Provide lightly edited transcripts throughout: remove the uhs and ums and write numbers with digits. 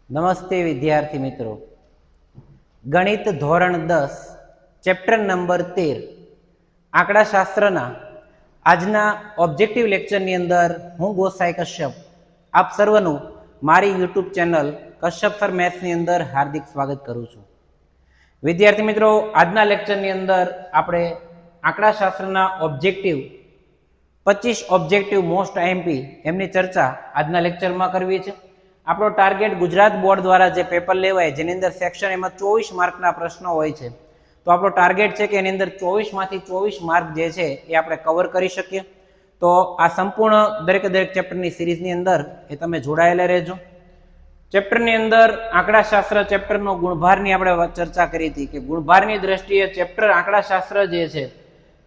નમસ્તે વિદ્યાર્થી મિત્રો, ગણિત ધોરણ 10 ચેપ્ટર નંબર 13 આંકડાશાસ્ત્રના આજના ઓબ્જેક્ટિવ લેક્ચરની અંદર હું ગોસાઈ કશ્યપ આપ સર્વનું મારી યુટ્યુબ ચેનલ કશ્યપ સર મેથ્સની અંદર હાર્દિક સ્વાગત કરું છું. વિદ્યાર્થી મિત્રો, આજના લેક્ચરની અંદર આપણે આંકડાશાસ્ત્રના ઓબ્જેક્ટિવ 25 ઓબ્જેક્ટિવ મોસ્ટ આઈએમપી એમની ચર્ચા આજના લેક્ચરમાં કરવી છે. આપણો ટાર્ગેટ ગુજરાત બોર્ડ દ્વારા જે પેપર લેવાય જેની અંદર સેક્શન એમાં 24 માર્કના પ્રશ્નો હોય છે, તો આપણો ટાર્ગેટ છે કે એની અંદર 24 માંથી 24 માર્ક જે છે એ આપણે કવર કરી શકીએ. તો આ સંપૂર્ણ દરેક ચેપ્ટરની સિરીઝની અંદર એ તમે જોડાયેલા રહેજો. ચેપ્ટરની અંદર આંકડાશાસ્ત્ર ચેપ્ટરનો ગુણભારની આપણે ચર્ચા કરી હતી કે ગુણભારની દ્રષ્ટિએ ચેપ્ટર આંકડાશાસ્ત્ર જે છે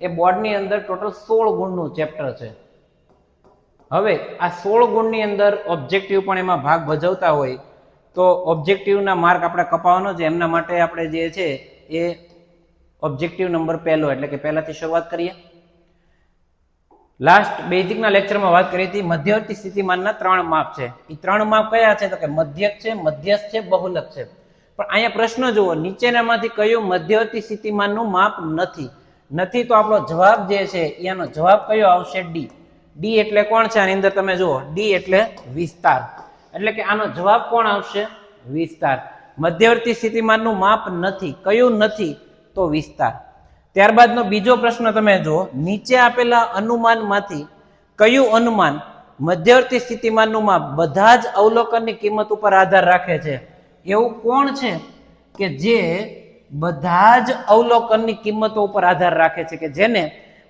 એ બોર્ડની અંદર ટોટલ 16 ગુણનું ચેપ્ટર છે. હવે આ 16 ગુણની અંદર ઓબ્જેક્ટિવ પણ એમાં ભાગ ભજવતા હોય, તો ઓબ્જેક્ટિવના માર્ક આપણે કપાવવાનો છે. એમના માટે આપણે જે છે એ ઓબ્જેક્ટિવ નંબર પહેલો એટલે કે પહેલાથી શરૂઆત કરીએ. લાસ્ટ બેઝિકના લેક્ચરમાં વાત કરી હતી મધ્યવર્તી સ્થિતિમાનના 3 માપ છે. એ 3 માપ કયા છે? તો કે મધ્યક છે, મધ્યસ્થ છે, બહુલક છે. પણ અહીંયા પ્રશ્ન જુઓ, નીચેનામાંથી કયું મધ્યવર્તી સ્થિતિમાનનું માપ નથી તો આપણો જવાબ જે છે એનો જવાબ કયો આવશે? ડી. ડી એટલે કોણ છે આની અંદર? તમે જુઓ, ડી એટલે વિસ્તાર. એટલે કે આનો જવાબ કોણ આવશે? વિસ્તાર. મધ્યવર્તી સ્થિતિમાનનું માપ નથી. કયું નથી? તો વિસ્તાર. ત્યારબાદનો બીજો પ્રશ્ન તમે જુઓ, નીચે આપેલા અનુમાનમાંથી કયું અનુમાન મધ્યવર્તી સ્થિતિમાનનું માપ બધા જ અવલોકનની કિંમત ઉપર આધાર રાખે છે? એવું કોણ છે કે જે બધા જ અવલોકનની કિંમતો ઉપર આધાર રાખે છે, કે જેને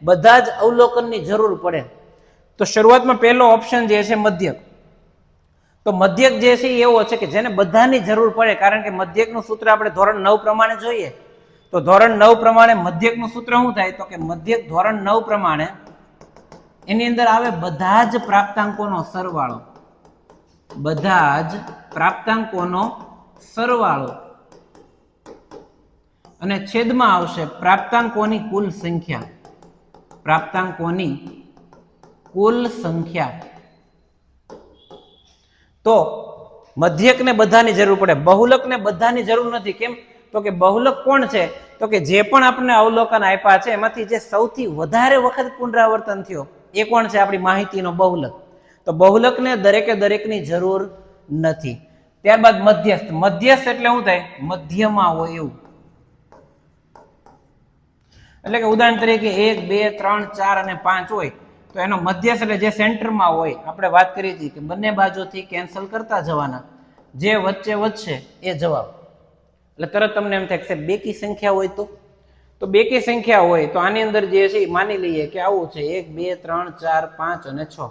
બધા જ અવલોકનની જરૂર પડે? તો શરૂઆતમાં પહેલો ઓપ્શન જે છે મધ્યક. તો મધ્યક જે છે એવો છે કે જેને બધાની જરૂર પડે, કારણ કે મધ્યકનું સૂત્ર આપણે ધોરણ 9 પ્રમાણે જોઈએ તો ધોરણ 9 પ્રમાણે મધ્યકનું સૂત્ર શું થાય? તો કે મધ્યક ધોરણ 9 પ્રમાણે એની અંદર આવે બધા જ પ્રાપ્તાંકોનો સરવાળો. બધા જ પ્રાપ્તાંકોનો સરવાળો અને છેદમાં આવશે પ્રાપ્તાંકોની કુલ સંખ્યા. પ્રાપ્તાંકોની કુલ સંખ્યા. તો મધ્યકને બધાની જરૂર પડે, બહુલકને બધાની જરૂર નથી. કેમ? તો કે બહુલક કોણ છે? તો કે જે પણ આપણે અવલોકન આપ્યા છે એમાંથી જે સૌથી વધારે વખત પુનરાવર્તન થયો એ કોણ છે? આપણી માહિતીનો બહુલક. તો બહુલકને દરેકની જરૂર નથી. ત્યારબાદ મધ્યસ્થ. મધ્યસ્થ એટલે શું થાય? મધ્યમાં હોય એવું. એટલે કે ઉદાહરણ તરીકે 1, 2, 3, 4 અને 5 હોય તો એનો મધ્યસ્થ એટલે જે સેન્ટરમાં હોય. આપણે વાત કરી હતી કે બંને બાજુથી કેન્સલ કરતા જવાના, જે વચ્ચે વધશે એ જવાબ. એટલે તરત તમને એમ થાય કે બેકી સંખ્યા હોય તો બેકી સંખ્યા હોય તો આની અંદર જે છે માની લઈએ કે આવું છે 1, 2, 3, 4, 5 અને 6.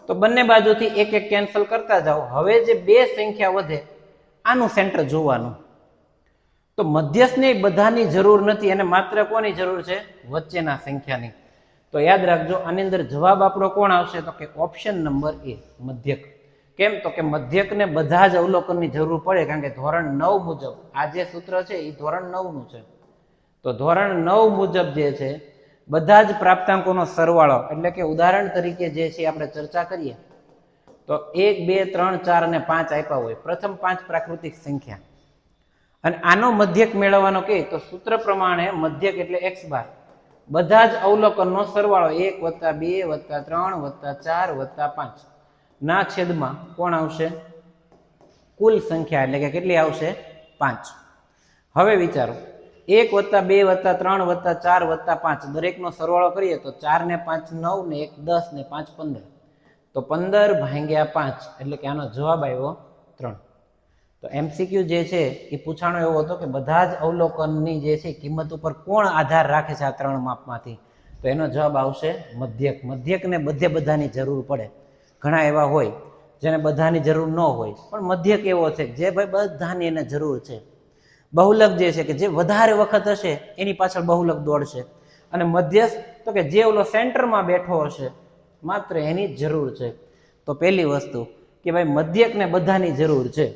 તો બંને બાજુથી એક એક કેન્સલ કરતા જાઓ. હવે જે બે સંખ્યા વધે આનું સેન્ટર જોવાનું. તો મધ્યસ્થને બધાની જરૂર નથી, અને માત્ર કોની જરૂર છે? વચ્ચેના સંખ્યાની. તો યાદ રાખજો, આની અંદર જવાબ આપણો કોણ આવશે? તો કે ઓપ્શન નંબર એ, મધ્યક. કેમ? તો કે મધ્યકને બધા જ અવલોકનની જરૂર પડે, કારણ કે ધોરણ 9 મુજબ આ જે સૂત્ર છે એ ધોરણ 9 નું છે. તો ધોરણ 9 મુજબ જે છે બધા જ પ્રાપ્તાંકોનો સરવાળો, એટલે કે ઉદાહરણ તરીકે જે છે આપણે ચર્ચા કરીએ તો 1, 2, 3, 4 અને 5 આપ્યા હોય, પ્રથમ 5 પ્રાકૃતિક સંખ્યા, અને આનો મધ્યક મેળવવાનો કે તો સૂત્ર પ્રમાણે મધ્યક એટલે x બાર. બધા જ અવલોકનનો સરવાળો 1 + 2 + 3 + 4 + 5 ના છેદમાં કોણ આવશે? કુલ સંખ્યા. એટલે કે કેટલી આવશે? 5. હવે વિચારો, 1 + 2 + 3 + 4 + 5 દરેકનો સરવાળો કરીએ તો 4 ને 5 9 ને 1 10 ને 5 15. તો 15/5 એટલે કે આનો જવાબ આવ્યો 3. તો MCQ જે છે એ પૂછાણો એવો હતો કે બધા જ અવલોકનની જે છે કિંમત ઉપર કોણ આધાર રાખે છે આ 3 માપમાંથી? તો એનો જવાબ આવશે મધ્યક. મધ્યકને બધાની જરૂર પડે. ઘણા એવા હોય જેને બધાની જરૂર ન હોય, પણ મધ્યક એવો છે જે ભાઈ બધાની એને જરૂર છે. બહુલક જે છે કે જે વધારે વખત હશે એની પાછળ બહુલક દોડશે, અને મધ્યસ્થ તો કે જે ઓલો સેન્ટરમાં બેઠો હશે માત્ર એની જરૂર છે. તો પહેલી વસ્તુ કે ભાઈ મધ્યકને બધાની જરૂર છે.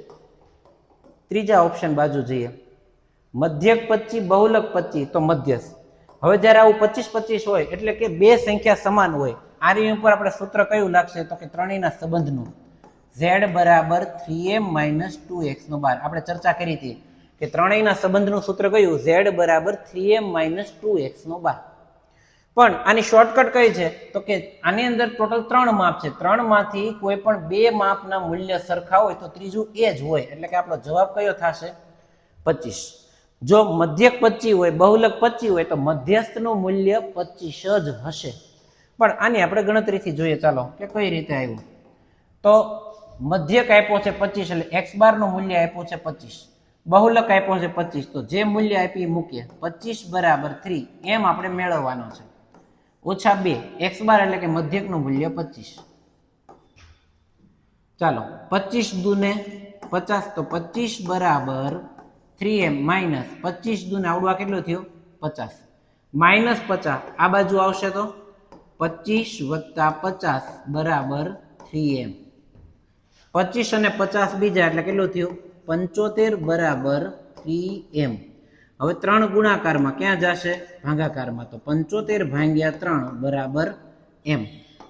ત્રીજા ઓપ્શન બાજુ જઈએ, મધ્યક 25 બહુલક 25 તો મધ્યસ્થ. હવે જ્યારે આવું 25-25 હોય એટલે કે બે સંખ્યા સમાન હોય, આની ઉપર આપણે સૂત્ર કયું લાગશે? તો કે ત્રણેયના સંબંધનું. z બરાબર 3m માઇનસ 2x નો બાર. આપણે ચર્ચા કરી હતી કે ત્રણેયના સંબંધનું સૂત્ર કયું? z બરાબર 3m માઇનસ 2x નો બાર. પણ આની શોર્ટકટ કઈ છે? તો કે આની અંદર ટોટલ 3 માપ છે. 3 માંથી કોઈ પણ 2 માપના મૂલ્ય સરખા હોય તો ત્રીજું એ જ હોય. એટલે કે આપણો જવાબ કયો થશે? 25. જો મધ્યક 25 હોય, બહુલક 25 હોય તો મધ્યસ્થનું મૂલ્ય 25 જ હશે. પણ આની આપણે ગણતરીથી જોઈએ. ચાલો કે કઈ રીતે આવ્યું. તો મધ્યક આપ્યો છે 25 એટલે x બાર નું મૂલ્ય આપ્યું છે 25. બહુલક આપ્યો છે 25 તો જે મૂલ્ય આપી મૂકીએ 25 બરાબર 3 એમ આપણે મેળવવાનો છે. ઓછા 2 x બાર એટલે કે મધ્યકનું મૂલ્ય 25. ચાલો 25 દુને 50 તો 25 બરાબર 3m માઇનસ 25 દુને આવડવા કેટલું થયું? 50 માઇનસ 50 આ બાજુ આવશે તો 25 વત્તા 50 બરાબર 3m. 25 અને 50 બીજા એટલે કેટલું થયું? 75 બરાબર 3m. હવે 3 ગુણાકારમાં ક્યાં જશે? ભાગાકારમાં. તો 75 ભાગ્યા 3 બરાબર m.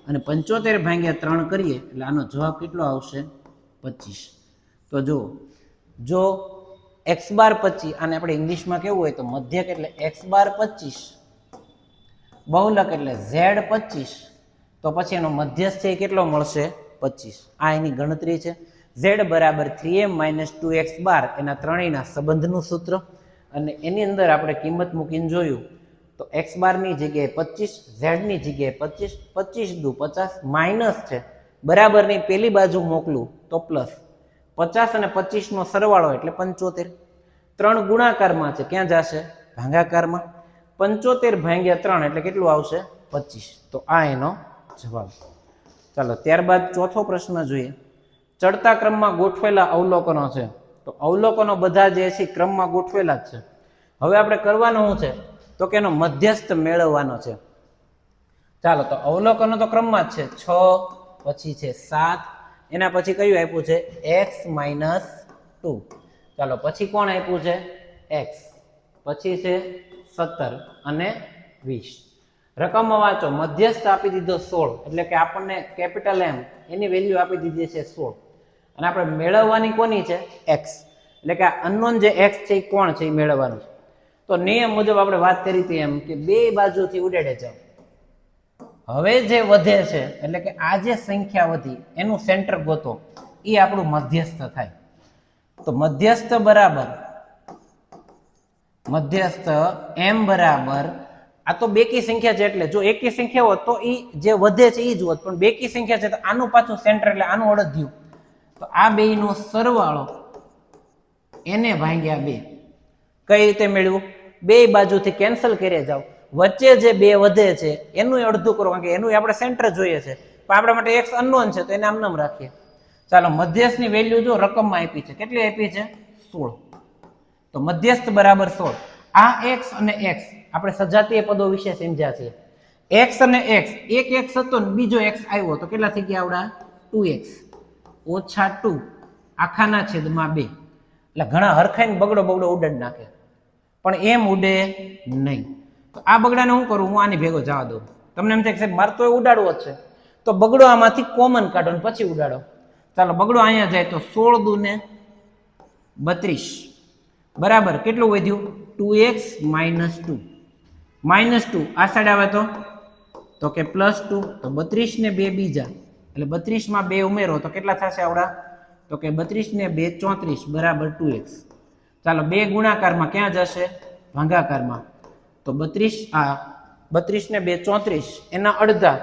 અને 75 ભાગ્યા 3 કરીએ એટલે આનો જવાબ કેટલો આવશે? 25. તો જો x બાર 25 અને આપણે ઇંગ્લિશમાં કેવું હોય તો મધ્યક એટલે x બાર 25, બહુલક એટલે z 25, તો પછી એનો મધ્યસ્થ છે કેટલો મળશે? 25. આ એની ગણતરી છે. z બરાબર 3m માઇનસ 2x બાર એના ત્રણેયના સંબંધનું સૂત્ર. અને એની અંદર આપણે કિંમત મૂકીને જોયું તો x બારની જગ્યાએ 25, z ની જગ્યાએ 25, 25 દુ 50 માઇનસ છે બરાબરની પેલી બાજુ મોકલું તો પ્લસ 50 અને 25 નો સરવાળો એટલે 75. 3 ગુણાકારમાં છે ક્યાં જશે? ભાગાકારમાં. 75 ભાગ્યા 3 એટલે કેટલું આવશે? 25. તો આ એનો જવાબ. ચાલો ત્યારબાદ ચોથો પ્રશ્ન જોઈએ. ચડતા ક્રમમાં ગોઠવેલા અવલોકનો છે. તો અવલોકનો બધા જે છે ક્રમમાં ગોઠવેલા જ છે. હવે આપણે કરવાનું શું છે? તો કે એનો મધ્યસ્થ મેળવવાનો છે. ચાલો તો અવલોકનો તો ક્રમમાં જ છે. 6 પછી છે 7, એના પછી કયું આપ્યું છે? x minus 2. ચાલો પછી કોણ આપ્યું છે? x. પછી છે 17 અને 20. રકમમાં વાંચો. મધ્યસ્થ આપી દીધો 16 એટલે કે આપણને કેપિટલ M એની વેલ્યુ આપી દીધી છે 16 અને આપણે મેળવવાની કોની છે? x. એટલે કે આ અનનોન જે x છે એ કોણ છે એ મેળવવાનું છે. તો નિયમ મુજબ આપણે વાત કરી હતી એમ કે બે બાજુથી ઉડાડે જાવ. હવે જે વધે છે એટલે કે આ જે સંખ્યા વધી એનું સેન્ટર ગોતો એ આપણું મધ્યસ્થ થાય. તો મધ્યસ્થ બરાબર મધ્યસ્થ m બરાબર આ તો બેકી સંખ્યા છે એટલે જો એકી સંખ્યા હોત તો ઈ જે વધે છે ઈ જ હોત, પણ બેકી સંખ્યા છે તો આનું પાછું સેન્ટર એટલે આનું અડધ્યું. તો આ બેયનો સરવાળો એને ભાગ્યા 2. કઈ રીતે મેળવું? બે બાજુથી કેન્સલ કરી જાવ. વચ્ચે જે બે વધે છે એનું અડધું કરો કારણ કે એનું આપણે સેન્ટર જોઈએ છે, પણ આપણા માટે x અનનોન છે તો એને આમ નામ રાખીએ. ચાલો મધ્યસ્થની વેલ્યુ જો રકમમાં આપી છે. કેટલી આપી છે? 16. તો મધ્યસ્થ બરાબર 16. આ x અને x આપણે સજાતીય પદો વિશે સમજ્યા છે. x અને x એક x હતો ને બીજો x આવ્યો તો કેટલા થઈ ગયા આવડા? 2x ઓછા 2 આખાના છેદમાં 2. એટલે ઘણા હરખાઈને બગડો ઉડાડી નાખે, પણ એમ ઉડે નહીં. તો આ બગડાને શું કરું? હું આની ભેગો જવા દઉં. તમને એમ થાય કે મારે તો ઉડાડવો જ છે તો બગડો આમાંથી કોમન કાઢો ને પછી ઉડાડો. ચાલો બગડો અહીંયા જાય તો 16 દુને 32 બરાબર કેટલું વધ્યું? 2x minus 2. માઇનસ 2 આ સાઈડ આવે તો કે પ્લસ 2. તો 32 ને 2 બીજા એટલે 32 માં 2 ઉમેરો તો કેટલા થશે આવડા? તો કે 32 ને 2 34 બરાબર 2x. ચાલો બે ગુણાકારમાં ક્યાં જશે? ભાગાકારમાં. તો 32 ને 2 34 એના અડધા,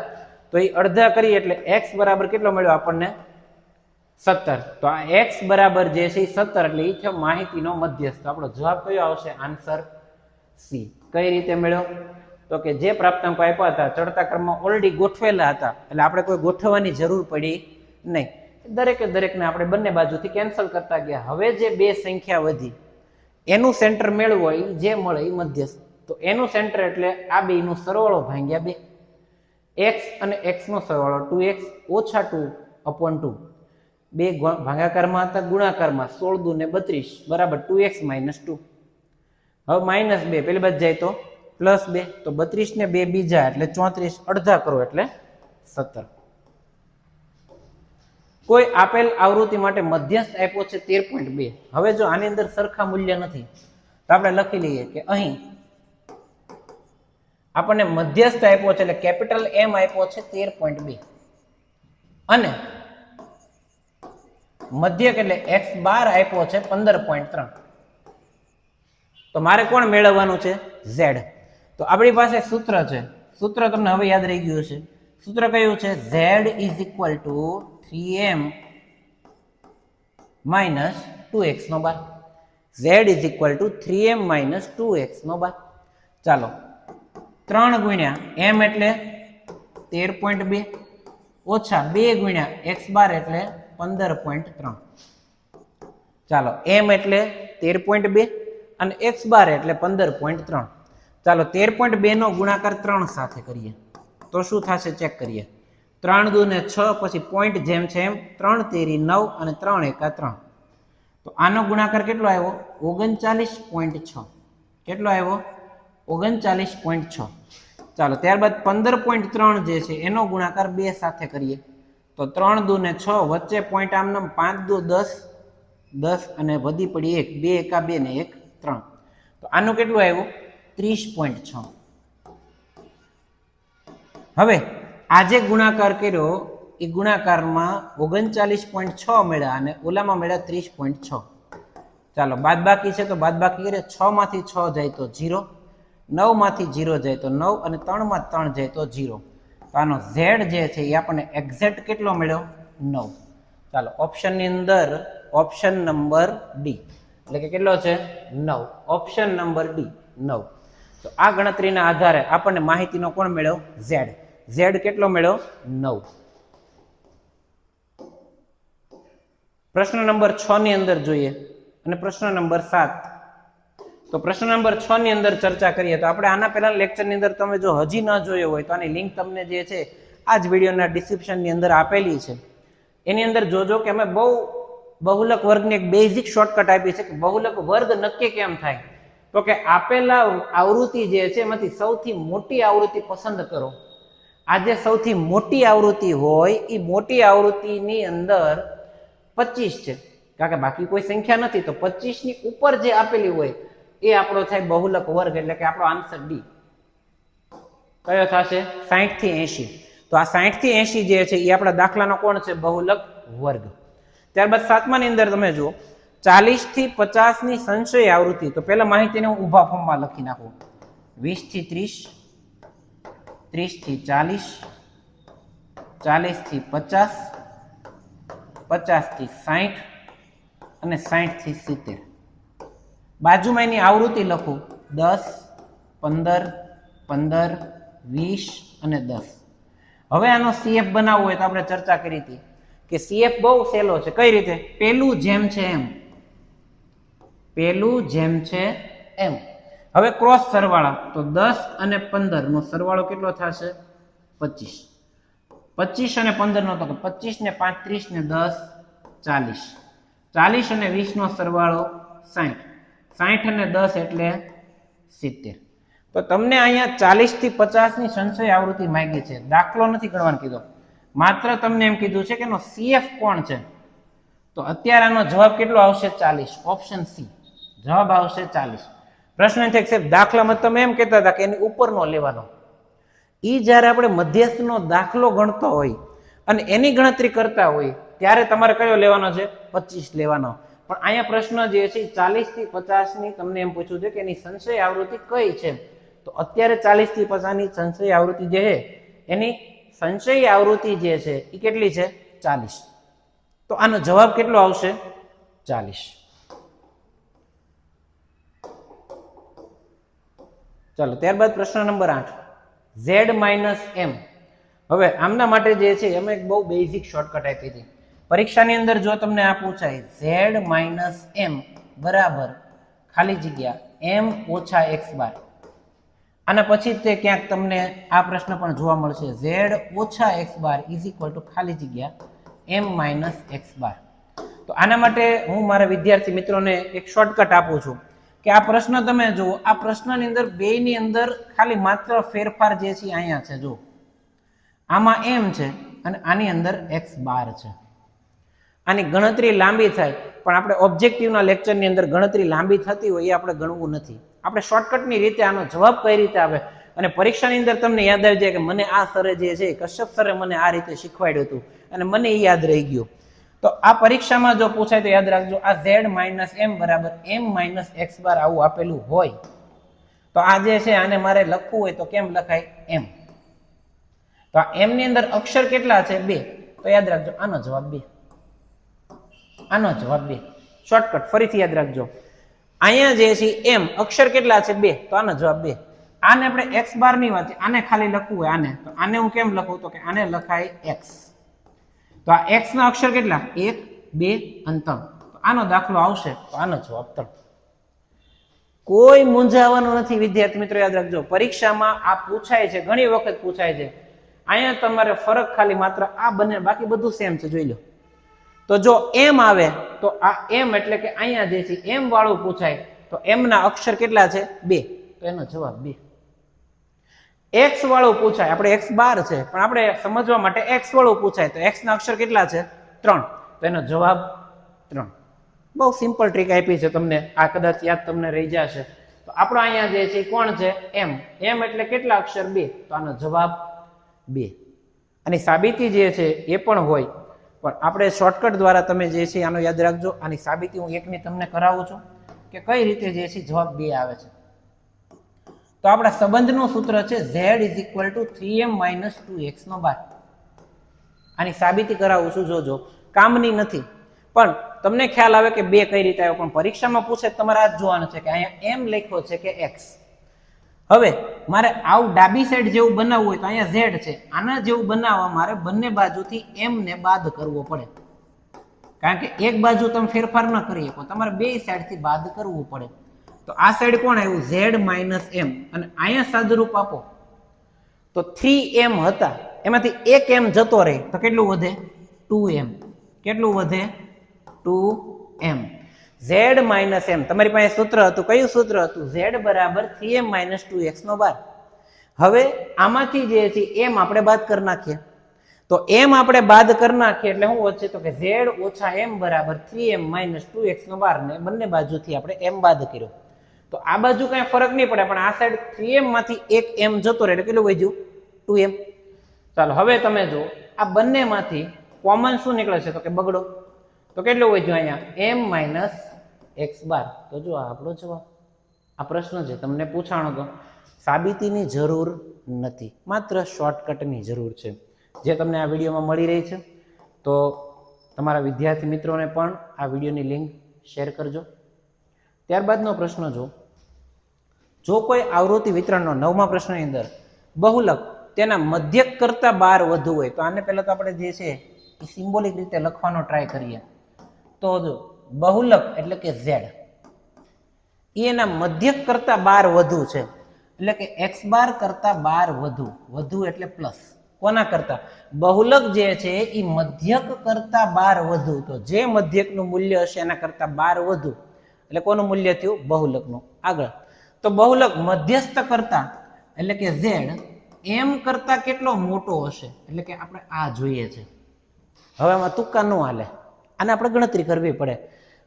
તો એ અડધા કરીએ એટલે x બરાબર કેટલો મળ્યો આપણને? 17. તો આ x બરાબર જે છે 17 એટલે એ છે માહિતીનો મધ્યસ્થ. આપણો જવાબ કયો આવશે? Answer C. કઈ રીતે મળ્યો? તો કે જે પ્રાપ્તાંકો આપ્યા હતા ચડતા ક્રમમાં ઓલરેડી ગોઠવેલા હતા એટલે આપણે કોઈ ગોઠવવાની જરૂર પડી નહીં. દરેકને આપણે બંને બાજુથી કેન્સલ કરતા ગયા. હવે જે બે સંખ્યા વધી એનું સેન્ટર મેળવો એ જે મળે એ મધ્યસ્થ. તો એનું સેન્ટર એટલે આ બેયનો સરવાળો ભાગ્યા 2. x અને x નો સરવાળો 2x ઓછા 2/2. બે ભાગાકારમાં હતા ગુણાકારમાં 16 દુ ને 32 બરાબર 2x માઇનસ 2. હવે માઇનસ 2 પેલી બાજુ જાય તો પ્લસ 2. તો 32 ને 2 બીજા એટલે 34 અડધા કરો એટલે 17. કોઈ આપેલ આવૃત્તિ માટે મધ્યસ્થ આપ્યો છે 13.2. હવે જો આની અંદર સરખા મૂલ્ય નથી તો આપણે લખી લઈએ કે અહીં આપણને મધ્યસ્થ આપ્યો છે એટલે કેપિટલ M આપ્યો છે 13.2 અને મધ્યક એટલે x12 આપ્યો છે 15.3. તો મારે કોણ મેળવવાનું છે? Z. તો આપણી પાસે સૂત્ર છે, સૂત્ર તમને હવે યાદ રહી ગયું છે. સૂત્ર કયું છે? Z is equal to 3m minus 2x². Z is equal to 3m minus 2x². ચાલો 3 ગુણ્યા m એટલે 13.2 ઓછા 2 ગુણ્યા x12 એટલે 15.3. ચાલો m એટલે 13.2 અને x12 એટલે 15.3. ચાલો 13.2 નો ગુણાકાર 3 સાથે કરીએ તો શું થશે ચેક કરીએ. 3 દુ ને 6 પછી પોઈન્ટ જેમ છે એમ 3 તેરી 9 અને 3 એકા 3. તો આનો ગુણાકાર કેટલો આવ્યો? 39.6. કેટલો આવ્યો? 39.6. ચાલો ત્યારબાદ 15.3 જે છે એનો ગુણાકાર 2 સાથે કરીએ તો 3 દુ ને 6 વચ્ચે પોઈન્ટ આમ નામ 5 દુ 10 10 અને વધી પડી 1 2 એકા 2 ને 1 3. તો આનું કેટલું આવ્યું? 30.6. હવે આ જે ગુણાકાર કર્યો એ ગુણાકારમાં 39.6 મળ્યા અને ઓલામાં મળ્યા 30.6. ચાલો બાદબાકી છે તો બાદબાકી કરીએ. 6 માંથી 6 જાય તો 0, 9 માંથી 0 જાય તો 9 અને 3 માં 3 જાય તો 0. તો આનો Z જે છે એ આપણને એક્ઝેક્ટ કેટલો મળ્યો? 9. ચાલો ઓપ્શનની અંદર ઓપ્શન નંબર ડી એટલે કે કેટલો છે? 9. Option number D 9. તો આ ગણતરીના આધારે આપણને માહિતીનો કોણ મળ્યો? Z. Z કેટલો મળ્યો? 9. પ્રશ્ન નંબર 6 ની અંદર જોઈએ અને પ્રશ્ન નંબર 7. તો પ્રશ્ન નંબર 6 ની અંદર ચર્ચા કરીએ તો આપણે આના પહેલા લેક્ચરની અંદર તમે જો હજી ન જોયો હોય તો આની લિંક તમને જે છે આ જ વિડીયોના ડિસ્ક્રિપ્શનની અંદર આપેલી છે. એની અંદર જોજો કે અમે બહુલક વર્ગની એક બેઝિક શોર્ટકટ આપી છે કે બહુલક વર્ગ નક્કી કેમ થાય. તો કે આપેલા આવૃત્તિ જે છે એમાંથી સૌથી મોટી આવૃત્તિ પસંદ કરો. આ જે સૌથી મોટી આવૃત્તિ હોય એ મોટી આવૃત્તિની અંદર 25 છે, કારણ કે બાકી કોઈ સંખ્યા નથી. તો 25 ની ઉપર જે આપેલી હોય એ આપણો થાય બહુલક વર્ગ એટલે કે આપણો આન્સર ડી કયો થશે? 60 થી 80. તો આ 60 થી 80 જે છે એ આપણા દાખલાનો કોણ છે? બહુલક વર્ગ. ત્યારબાદ 7મા ની અંદર તમે જુઓ 40 થી 50 ની સંશય આવૃત્તિ. તો પહેલા માહિતીને હું ઊભા ફોર્મમાં લખી નાખું. 20 થી 30, 30 થી 40, 40 થી 50, 50 થી 60 અને 60 થી 70. બાજુમાં એની આવૃત્તિ લખું 10, 15, 15, 20 અને 10. હવે આનો CF બનાવવો હોય તો આપણે ચર્ચા કરી હતી કે CF બહુ સહેલો છે. કઈ રીતે? પેલું જેમ છે એમ, પેલું જેમ છે એમ. હવે ક્રોસ સરવાળા તો 10 અને 15 નો સરવાળો કેટલો થશે? 25. 25 અને 15 નો તો 25 ને 5 30 ને 10 40. 40 અને 20 નો સરવાળો 60. 60 અને 10 એટલે 70. તો તમને અહીંયા 40 થી 50 ની સંશય આવૃત્તિ માંગી છે. દાખલો નથી ગણવાનો કીધો, માત્ર તમને એમ કીધું છે કે એનો CF કોણ છે. તો અત્યારે આનો જવાબ કેટલો આવશે? 40. ઓપ્શન સી જવાબ આવશે 40. પ્રશ્ન છે કે દાખલામાં તમે એમ કહેતા હતા કે એની ઉપરનો લેવાનો. ઈ જ્યારે આપણે મધ્યસ્થનો દાખલો ગણતો હોય અને એની ગણતરી કરતા હોય ત્યારે તમારે કયો લેવાનો છે? 25 લેવાનો. પણ અહીંયા પ્રશ્ન જે છે 40 થી 50 ની તમને એમ પૂછ્યું છે કે એની સંશય આવૃત્તિ કઈ છે. તો અત્યારે 40 થી 50 ની સંશય આવૃત્તિ જે છે એની સંશય આવૃત્તિ જે છે એ કેટલી છે? 40. તો આનો જવાબ કેટલો આવશે? 40. ચાલો ત્યારબાદ પ્રશ્ન નંબર 8. Z minus M. હવે આમના માટે જે છે અમે એક બહુ બેઝિક શોર્ટકટ આપી હતી. પરીક્ષાની અંદર જો તમને આ પૂછાય Z માઇનસ M બરાબર ખાલી જગ્યા M ઓછા x12. આના પછી તે ક્યાંક તમને આ પ્રશ્ન પણ જોવા મળશે. Z ઓછા x12 ઇઝ ઇક્વલ ટુ ખાલી જગ્યા M માઇનસ x12. તો આના માટે હું મારા વિદ્યાર્થી મિત્રોને એક શોર્ટકટ આપું છું કે આ પ્રશ્ન તમે જુઓ. આ પ્રશ્નની અંદર બેની અંદર ખાલી માત્ર ફેરફાર જે છે અહીંયા છે. જો આમાં M છે અને આની અંદર x12 છે. આની ગણતરી લાંબી થાય, પણ આપણે ઓબ્જેક્ટિવના લેક્ચરની અંદર ગણતરી લાંબી થતી હોય એ આપણે ગણવું નથી. આપણે શોર્ટકટની રીતે આનો જવાબ કઈ રીતે આવે અને પરીક્ષાની અંદર તમને યાદ આવી જાય કે મને આ સરે જે છે કશ્યપ સરે મને આ રીતે શીખવાડ્યું હતું અને મને એ યાદ રહી ગયું. તો આ પરીક્ષામાં જો પૂછાય તો યાદ રાખજો, આ z - m બરાબર m - x બાર આવું આપેલું હોય તો આ જે છે આને મારે લખવું હોય તો કેમ લખાય? m. તો આ m ની અંદર અક્ષર કેટલા છે? 2. તો યાદ રાખજો આનો જવાબ 2. આનો જવાબ 2. શોર્ટકટ ફરીથી યાદ રાખજો, અહીંયા જે છે m અક્ષર કેટલા છે? 2. તો આનો જવાબ 2. આને આપણે x બાર ની વાત, આને ખાલી લખવું હોય આને, તો આને હું કેમ લખું? તો કે આને લખાય x. તો આ x ના અક્ષર કેટલા? 1, 2 અને 3. તો આનો દાખલો આવશે તો આનો જવાબ 3. કોઈ મૂંઝાવાનું નથી વિદ્યાર્થી મિત્રો, યાદ રાખજો પરીક્ષામાં આ પૂછાય છે, ઘણી વખત પૂછાય છે. અહીંયા તમારે ફરક ખાલી માત્ર આ બંને, બાકી બધું સેમ છે, જોઈ લો. તો જો m આવે તો આ m એટલે કે અહીંયા જે છે m વાળું પૂછાય તો m ના અક્ષર કેટલા છે? 2. તો એનો જવાબ 2. x વાળું પૂછાય, આપણે x બાર છે પણ આપણે સમજવા માટે x વાળું પૂછાય તો x ના અક્ષર કેટલા છે? 3. તો એનો જવાબ 3. બહુ સિમ્પલ ટ્રીક આપી છે તમને, આ કદાચ યાદ તમને રહી જશે. તો આપણો અહીંયા જે છે કોણ છે? m. m એટલે કેટલા અક્ષર? 2. તો આનો જવાબ 2. અને સાબિતી જે છે એ પણ હોય, પણ આપણે શોર્ટકટ દ્વારા તમે જે છે આનો યાદ રાખજો. આની સાબિતી હું એકની તમને કરાવું છું કે કઈ રીતે જે છે જવાબ 2 આવે છે. તો આપણા સંબંધનું સૂત્ર છે z = 3m - 2x². આની સાબિતી કરાવું છું, જોજો કામની નથી, પણ તમને ખ્યાલ આવે કે 2 કઈ રીતે આવ્યો. પણ પરીક્ષામાં પૂછે તમારે આ જ જોવાનું છે કે અહીંયા m લખ્યો છે કે x. હવે મારે આવું ડાબી સાઈડ જેવું બનાવવું હોય તો અહીંયા z છે, આના જેવું બનાવવા મારે બંને બાજુથી m ને બાદ કરવો પડે, કારણ કે એક બાજુ તમે ફેરફાર ન કરી શકો, તમારે બે સાઈડથી બાદ કરવું પડે. તો આ સાઈડ કોણ આવ્યું? z - m. અને અહીંયા સાદુરૂપ આપો તો 3m હતા, એમાંથી એક m જતો રહે તો કેટલું વધે? 2m. કેટલું વધે? 2m. z - m. તમારી પાસે સૂત્ર હતું, કયું સૂત્ર હતું? z = 3m - 2x². હવે આમાંથી જે છે m આપણે બાદ કરી નાખીએ, તો m આપણે બાદ કરી નાખીએ એટલે શું વધશે? તો કે z - m = 3m - 2x². ને બંને બાજુથી આપણે m બાદ કર્યો તો આ બાજુ કઈ ફરક નહીં પડે, પણ આ સાઈડ 3m માંથી એક m જતો રહે એટલે કેટલું વધ્યું? 2m. ચાલો હવે તમે જો આ બંનેમાંથી કોમન શું નીકળે છે? તો કે બગડો. તો કેટલું વધ્યું અહીંયા? m - x². તો જો આ આપણો જવાબ. આ પ્રશ્ન છે તમને પૂછાણો તો સાબિતીની જરૂર નથી, માત્ર શોર્ટકટની જરૂર છે, જે તમને આ વિડીયોમાં મળી રહી છે. તો તમારા વિદ્યાર્થી મિત્રોને પણ આ વિડીયોની લિંક શેર કરજો. ત્યારબાદનો પ્રશ્ન જો કોઈ આવૃત્તિ વિતરણનો 9મા પ્રશ્નની અંદર બહુલક તેના મધ્યક કરતા 12 વધુ હોય તો આને પહેલા તો આપણે જે છે એ સિમ્બોલિક રીતે લખવાનો ટ્રાય કરીએ. તો જો બહુલક એટલે કે z એના મધ્યક કરતા 12 વધુ છે, એટલે કે x² કરતા 12 વધુ એટલે પ્લસ. કોના કરતા? બહુલક જે છે એ મધ્યક કરતા 12 વધુ. તો જે મધ્યકનું મૂલ્ય હશે એના કરતા 12 વધુ એટલે કોનું મૂલ્ય થયું? બહુલકનું. આગળ તો બહુલક મધ્યસ્થ કરતા એટલે કે z m કરતા કેટલો મોટો હશે? એટલે કે આપણે આ જોઈએ છે. હવે આમાં તુક્કા ન હાલે, આને આપણે ગણતરી કરવી પડે.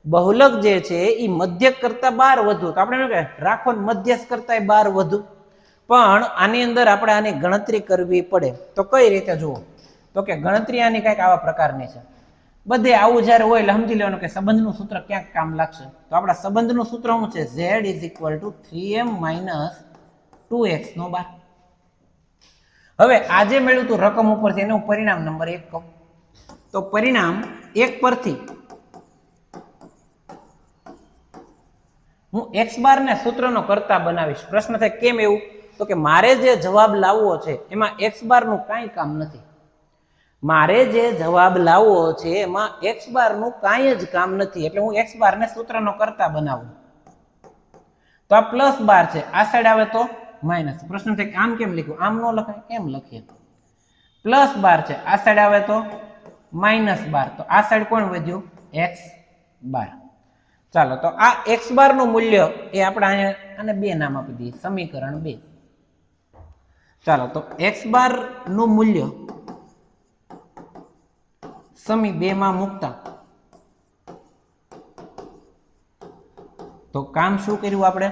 બહુલક જે છે એ મધ્યક કરતા 12 વધુ, તો આપણે શું કહે? રાખો મધ્યસ્થ કરતા 12 વધુ, પણ આની અંદર આપણે આની ગણતરી કરવી પડે. તો કઈ રીતે જુઓ? તો કે ગણતરી આની કંઈક આવા પ્રકારની છે. બધે આવું જ્યારે હોય એટલે સમજી લેવાનું કે સંબંધનું સૂત્ર ક્યાંક કામ લાગશે. તો આપણા સંબંધનું સૂત્ર શું છે? z = 3m - 2x². હવે આજે મળ્યું હતું રકમ ઉપરથી એનું પરિણામ નંબર 1 કહું તો પરિણામ 1 પરથી હું x² ને સૂત્રનો કરતા બનાવીશ. પ્રશ્ન થાય કેમ એવું? તો કે મારે જે જવાબ લાવવો છે એમાં x² નું કાંઈ કામ નથી. મારે જે જવાબ લાવવો છે એમાં x² નું કાંઈ જ કામ નથી, એટલે હું x² ને સૂત્રનો કરતા બનાવું. તો આ +12 છે, આ સાઈડ આવે તો માઇનસ. પ્રશ્ન થાય આમ કેમ લખ્યું? આમ ન લખાય, એમ લખીએ. +12 છે, આ સાઈડ આવે તો -12. તો આ સાઈડ કોણ વધ્યું? x². ચાલો તો આ x² નું મૂલ્ય એ આપણે અહીંયા આને 2 નામ આપી દઈએ, સમીકરણ 2. ચાલો તો x² નું મૂલ્ય સમી 2 માં મૂકતા તો કામ શું કર્યું આપણે?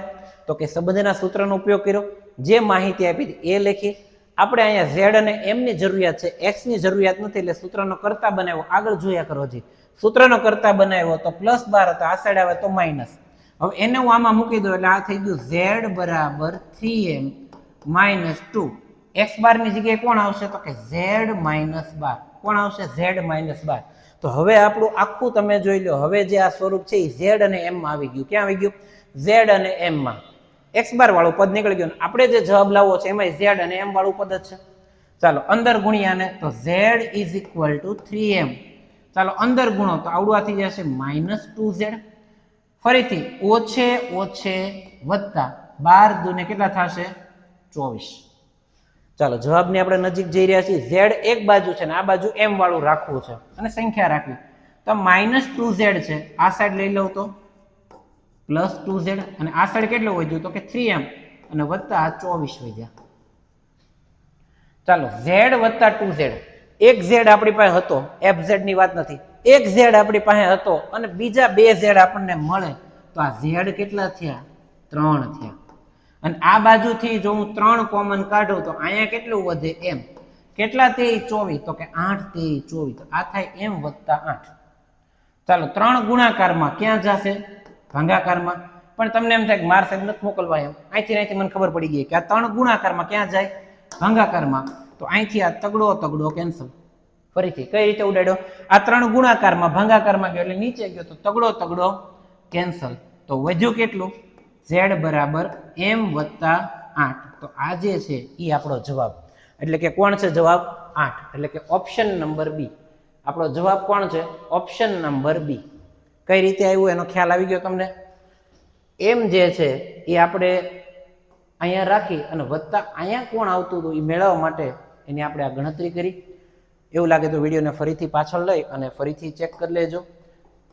તો કે સંબંધના સૂત્રનો ઉપયોગ કર્યો, જે માહિતી આપી હતી એ લખી. આપણે અહીંયા ઝેડ અને એમ ની જરૂરિયાત છે, એક્સ ની જરૂરિયાત નથી, એટલે સૂત્રનો કરતા બનાવ્યો. આગળ જોયા કરો હજી. સૂત્રનો કરતા બનાવ્યો તો +12 હતો, આ સાઈડ આવે તો માઇનસ. હવે એને હું આમાં મૂકી દઉં એટલે આ થઈ ગયું ઝેડ બરાબર 3m - 2. એક્સ બાર ની જગ્યાએ કોણ આવશે? તો કે ઝેડ -12. કોણ આવશે? ઝેડ -12. તો હવે આપણું આખું તમે જોઈ લો, હવે જે આ સ્વરૂપ છે એ ઝેડ અને એમ માં આવી ગયું. ક્યાં આવી ગયું? ઝેડ અને એમ માં. એક્સ બાર વાળું પદ નીકળી ગયું. આપણે જે જવાબ લાવવો છે એમાં ઝેડ અને એમ વાળું પદ જ છે. ચાલો અંદર ગુણ્યાને, તો ઝેડ = 3m. ચાલો અંદર ગુણો તો આવડું આ થઈ જશે -2z. ફરીથી ઓછે ઓછે વત્તા 12 દુને કેટલા થશે? 24. ચાલો જવાબની આપણે નજીક જઈ રહ્યા છીએ. ઝેડ એક બાજુ છે ને આ બાજુ એમ વાળું રાખવું છે અને સંખ્યા રાખવી. તો -2z છે, આ સાઈડ લઈ લઉં તો +2z, અને આ સાઈડ કેટલું વધ્યું? તો કે 3m, અને વત્તા 24 વધ્યા. ચાલો z વત્તા 2z. એક z આપણી પાસે હતો, fz ની વાત નથી. એક z આપણી પાસે હતો અને બીજા 2 z આપણને મળે, તો આ z કેટલા થયા? 3 થયા. અને આ બાજુથી જો હું 3 કોમન કાઢું તો અહીંયા કેટલું વધે? m. કેટલા? 24. તો કે 8 × 24, તો આ થાય m + 8. ચાલો 3 ગુણાકારમાં ક્યાં જશે? ભાગાકારમાં. પણ તમને એમ થાય કે માર સાહેબ નથી મોકલવા, એમ અહીંથી મને ખબર પડી ગઈ કે આ 3 ગુણાકારમાં ક્યાં જાય? ભાગાકારમાં. તો અહીંથી આ તગડો કેન્સલ. ફરીથી કઈ રીતે ઉડાડ્યો? આ 3 ગુણાકારમાં ભાગાકારમાં ગયો એટલે નીચે ગયો, તો તગડો કેન્સલ. તો વધ્યું કેટલું? z બરાબર m + 8. તો આ જે છે એ આપણો જવાબ. એટલે કે કોણ છે જવાબ? 8. એટલે કે ઓપ્શન નંબર બી. આપણો જવાબ કોણ છે? Option number B. કઈ રીતે આવ્યું એનો ખ્યાલ આવી ગયો તમને? એમ જે છે એ આપણે અહીંયા રાખી અને વત્તા અહીંયા કોણ આવતું હતું એ મેળવવા માટે એની આપણે આ ગણતરી કરી. એવું લાગે તો વિડીયોને ફરીથી પાછળ લઈ અને ફરીથી ચેક કરી લેજો.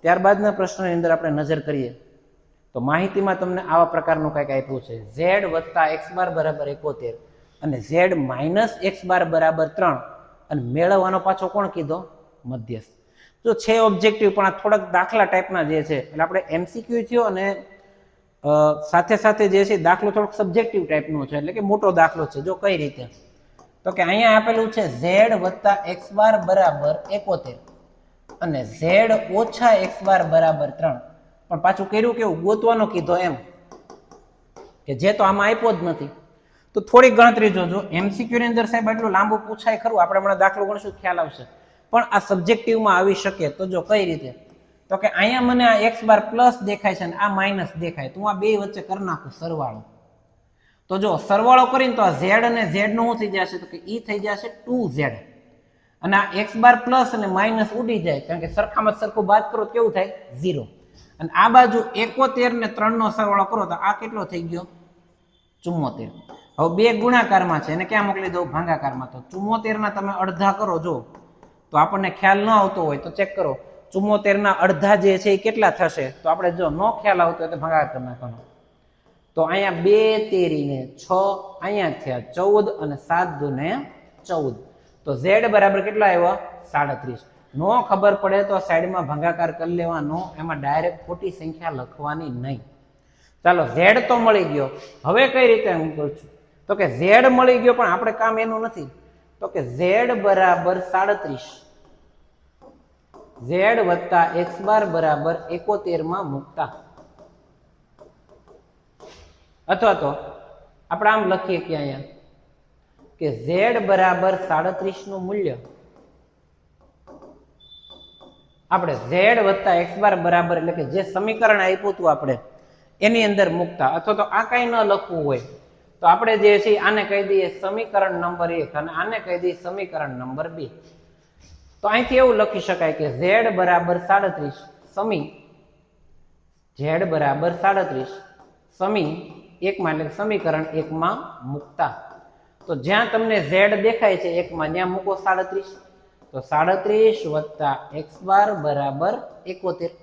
ત્યારબાદના પ્રશ્નની અંદર આપણે નજર કરીએ તો માહિતીમાં તમને આવા પ્રકારનું કંઈક આપ્યું છે. z + x બાર બરાબર 71 અને z - x બાર બરાબર 3, અને મેળવવાનો પાછો કોણ કીધો? મધ્યસ્થ. જો છે ઓબ્જેક્ટિવ, પણ આ થોડાક દાખલા ટાઈપના જે છે એટલે આપણે એમસીક્યુ થયો અને સાથે સાથે જે છે દાખલો થોડોક સબ્જેક્ટિવ ટાઈપનો છે, એટલે કે મોટો દાખલો છે. જો કઈ રીતે? તો કે અહીંયા આપેલું છે z + x બાર બરાબર 71 અને z - x બાર બરાબર 3, પણ પાછું કર્યું કેવું? ગોતવાનો કીધો એમ, કે જે તો આમાં આપ્યો જ નથી. તો થોડીક ગણતરી જોજો. એમસીક્યુ ની અંદર સાહેબ એટલું લાંબુ પૂછાય ખરું, આપણે હમણાં દાખલો ગણશું ખ્યાલ આવશે, પણ આ સબ્જેક્ટિવમાં આવી શકે. તો જો કઈ રીતે? તો કે અહીંયા મને આ x બાર પ્લસ દેખાય છે અને આ માઇનસ દેખાય, તો હું આ બે વચ્ચે કરી નાખું સરવાળો. તો જો સરવાળો કરીને તો આ z અને z નું શું થઈ જશે? તો કે ઈ થઈ જશે 2z, અને આ x બાર પ્લસ અને માઇનસ ઉડી જાય, કારણ કે સરખામાં સરખું બાદ કરો તો કેવું થાય? 0. અને આ બાજુ 71 ને 3 નો સરવાળો કરો તો આ કેટલો થઈ ગયો? 74. હવે બે ગુણાકારમાં છે, એને ક્યાં મોકલી દઉં? ભાગાકારમાં. તો 74 ના તમે અડધા કરો, જો તો આપણને ખ્યાલ ન આવતો હોય તો ચેક કરો. 74 ના અડધા જે છે એ કેટલા થશે? તો આપણે જો નો ખ્યાલ આવતો હોય તો ભાગાકાર નાખવાનો. તો અહીંયા 2 તેરીને 6, અહીંયા થયા 14 અને 7 દુને 14. તો z બરાબર કેટલા આવ્યા? 37. નો ખબર પડે તો સાઈડમાં ભાગાકાર કરી લેવાનો, એમાં ડાયરેક્ટ ખોટી સંખ્યા લખવાની નહીં. ચાલો z તો મળી ગયો. હવે કઈ રીતે હું કરું છું? તો કે z મળી ગયો, પણ આપણે કામ એનું નથી. તો કે z બરાબર 37, z + x બાર બરાબર 71 માં મૂકતા, અથવા તો આપણે આમ લખીએ કે અહીંયા કે z બરાબર 37 નું મૂલ્ય આપણે z + x બાર બરાબર, એટલે કે જે સમીકરણ આપ્યું હતું આપણે એની અંદર મૂકતા, અથવા તો આ કઈ ન લખવું હોય તો આપણે જે છે આને કહી દઈએ સમીકરણ નંબર 1 અને આને કહી દઈએ સમીકરણ નંબર 2. તો અહીંથી એવું લખી શકાય કે z બરાબર 37 સમી z બરાબર 37 સમી 1 માં, એટલે સમીકરણ 1 માં મૂકતા. તો જ્યાં તમને z દેખાય છે 1 માં, ત્યાં મૂકો 37. તો 37 + x બાર બરાબર 71.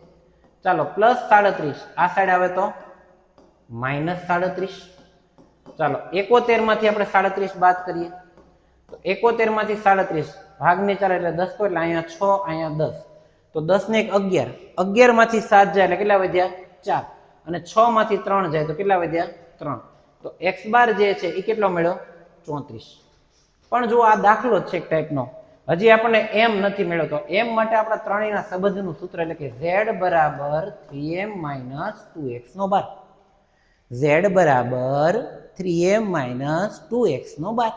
ચાલો +37, આ સાઈડ આવે તો -37. ચાલો 71 માંથી આપણે 37 બાદ કરીએ તો 71 માંથી 37 ભાગને ચાલે એટલે 10 એટલે અહીંયા 6, અહીંયા 10. તો 10 ને 1 11, 11 માંથી 7 જાય એટલે કેટલા વધ્યા? 4. અને 6 માંથી 3 જાય તો કેટલા વધ્યા 3. તો x બાર જે છે એ કેટલો મળ્યો 34. પણ જો આ દાખલો જ છે એક ટાઈપનો, હજી આપણને એમ નથી મળ્યો. તો એમ માટે આપણા ત્રણેયના સંબંધનું સૂત્ર એટલે કે z બરાબર 3m - 2x નો બાર. z બરાબર 3m - 2x નો બાર.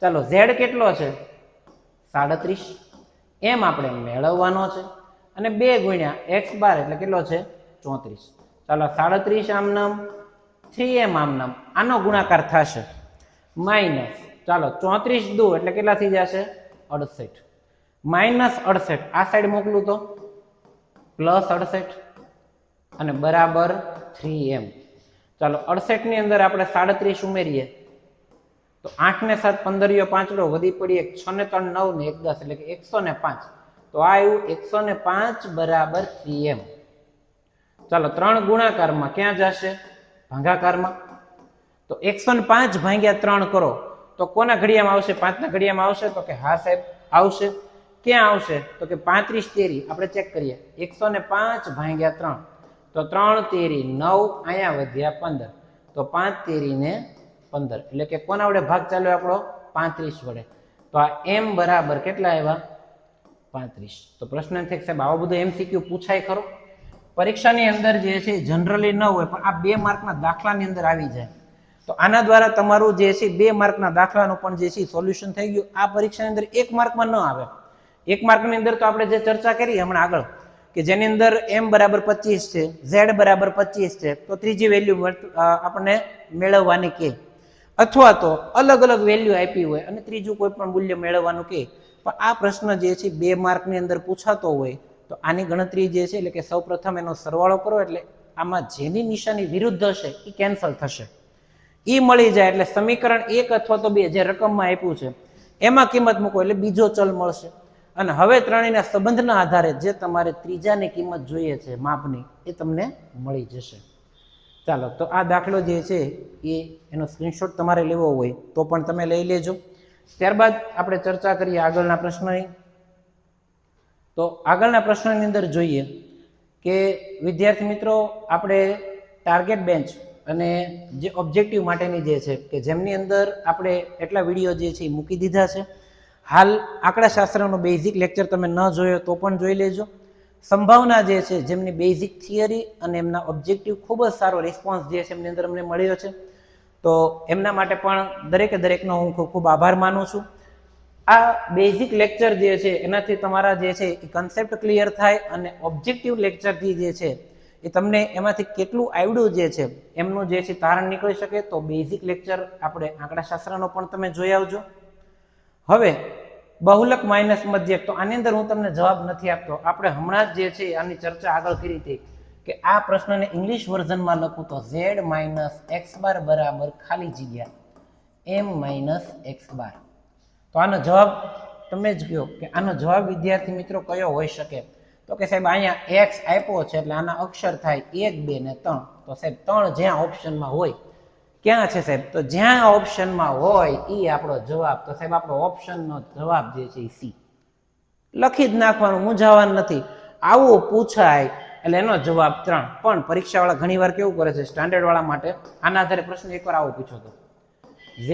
ચાલો z કેટલો છે 37, એમ આપણે મેળવવાનો છે અને 2 ગુણ્યા x બાર એટલે કેટલો છે 34. ચાલો 37 આમ નામ 3m આમ નામ આનો ગુણાકાર થશે માઇનસ, ચાલો 34 દો એટલે કેટલા થઈ જશે 68, માઇનસ 68 આ સાઈડ મોકલું તો પ્લસ 68 અને બરાબર 3m. ચાલો 68 ની અંદર આપણે 37 ઉમેરીએ તો 8 ને 7 15 5 વધી પડી 1 6 ને 3 9 ને 1 10 એટલે કે 105. તો આ આવ્યું 105 બરાબર 3m. ચાલો 3 ગુણાકારમાં ક્યાં જશે ભાગાકારમાં. તો 105 ભાગ્યા 3 કરો તો કોના ઘડિયામાં આવશે 5 ના ઘડિયામાં આવશે તો કે હા સાહેબ આવશે. ક્યાં આવશે તો કે 35 તેરી આપણે ચેક કરીએ 105 ભાગ્યા 3 તો 3 તેરી 9 અહીંયા વધ્યા 15 તો 5 તેરી ને 15 એટલે કે કોના વડે ભાગ ચાલ્યો આપણો 35 વડે. તો આ m બરાબર કેટલા આવ્યા 35. તો પ્રશ્ન છે કે સાહેબ આવો બધું MCQ પૂછાય ખરો? પરીક્ષાની અંદર જે છે જનરલી ન હોય પણ આ 2 માર્કના દાખલાની અંદર આવી જાય. તો આના દ્વારા તમારું જે છે 2 માર્કના દાખલાનું પણ જે છે સોલ્યુશન થઈ ગયું. આ પરીક્ષાની અંદર 1 માર્કમાં ન આવે. 1 માર્કની અંદર તો આપણે જે ચર્ચા કરી હમણાં આગળ કે જેની અંદર m બરાબર 25 છે, z બરાબર 25 છે, તો ત્રીજી વેલ્યુ આપણને મેળવવાની કે અથવા તો અલગ અલગ વેલ્યુ આપી હોય અને ત્રીજું કોઈ પણ મૂલ્ય મેળવવાનું કે. પણ આ પ્રશ્ન જે છે 2 માર્કની અંદર પૂછાતો હોય તો આની ગણતરી જે છે એટલે કે સૌપ્રથમ એનો સરવાળો કરો એટલે આમાં જેની નિશાની વિરુદ્ધ હશે એ કેન્સલ થશે. એ મળી જાય એટલે સમીકરણ 1 અથવા તો 2 જે રકમમાં આપ્યું છે એમાં કિંમત મૂકો એટલે બીજો ચલ મળશે. અને હવે ત્રણેયના સંબંધના આધારે જે તમારે ત્રીજાની કિંમત જોઈએ છે માપની એ તમને મળી જશે. ચાલો તો આ દાખલો જે છે એનો સ્ક્રીનશોટ તમારે લેવો હોય તો પણ તમે લઈ લેજો. ત્યારબાદ આપણે ચર્ચા કરીએ આગળના પ્રશ્નની. તો આગળના પ્રશ્નની અંદર જોઈએ કે વિદ્યાર્થી મિત્રો આપણે ટાર્ગેટ બેન્ચ અને જે ઓબ્જેક્ટિવ માટેની જે છે કે જેમની અંદર આપણે એટલા વિડીયો જે છે એ મૂકી દીધા છે. હાલ આંકડાશાસ્ત્રનો બેઝિક લેક્ચર તમે ન જોયો તો પણ જોઈ લેજો. સંભાવના જે છે જેમની બેઝિક થિયરી અને એમના ઓબ્જેક્ટિવ ખૂબ જ સારો રિસ્પોન્સ જે છે એમની અંદર અમને મળ્યો છે. તો એમના માટે પણ દરેકનો હું ખૂબ ખૂબ આભાર માનું છું. આ બેઝિક લેક્ચર જે છે એનાથી તમારા જે છે એ કન્સેપ્ટ ક્લિયર થાય અને ઓબ્જેક્ટિવ લેક્ચરથી જે છે એ તમને એમાંથી કેટલું આવડ્યું જે છે એમનું જે છે તારણ નીકળી શકે. તો બેઝિક લેક્ચર આપણે આંકડાશાસ્ત્રનો પણ તમે જોઈ આવજો. હવે બહુલક માઇનસ મધ્યક, તો આની અંદર હું તમને જવાબ નથી આપતો. આપણે હમણાં જ જે છે આની ચર્ચા આગળ કરી હતી કે આ પ્રશ્નને ઇંગ્લિશ વર્ઝનમાં લખું તો z - x બાર બરાબર ખાલી જગ્યા m - x બાર. તો આનો જવાબ તમે જ કહો કે આનો જવાબ વિદ્યાર્થી મિત્રો કયો હોઈ શકે? તો કે સાહેબ અહીંયા x આપ્યો છે એટલે આના અક્ષર થાય 1 2 ને 3. તો સાહેબ 3 જ્યાં ઓપ્શનમાં હોય ક્યાં છે સાહેબ? તો જ્યાં ઓપ્શનમાં હોય એ આપણો જવાબ. તો સાહેબ આપણો ઓપ્શનનો જવાબ જે છે એ C. લખી જ નાખવાનું, મૂંઝાવાનું નથી. આવું પૂછાય એટલે એનો જવાબ 3. પણ પરીક્ષાવાળા ઘણી વાર કેવું કરે છે સ્ટાન્ડર્ડ વાળા માટે આના આધારે પ્રશ્ન એકવાર આવો પૂછો તો z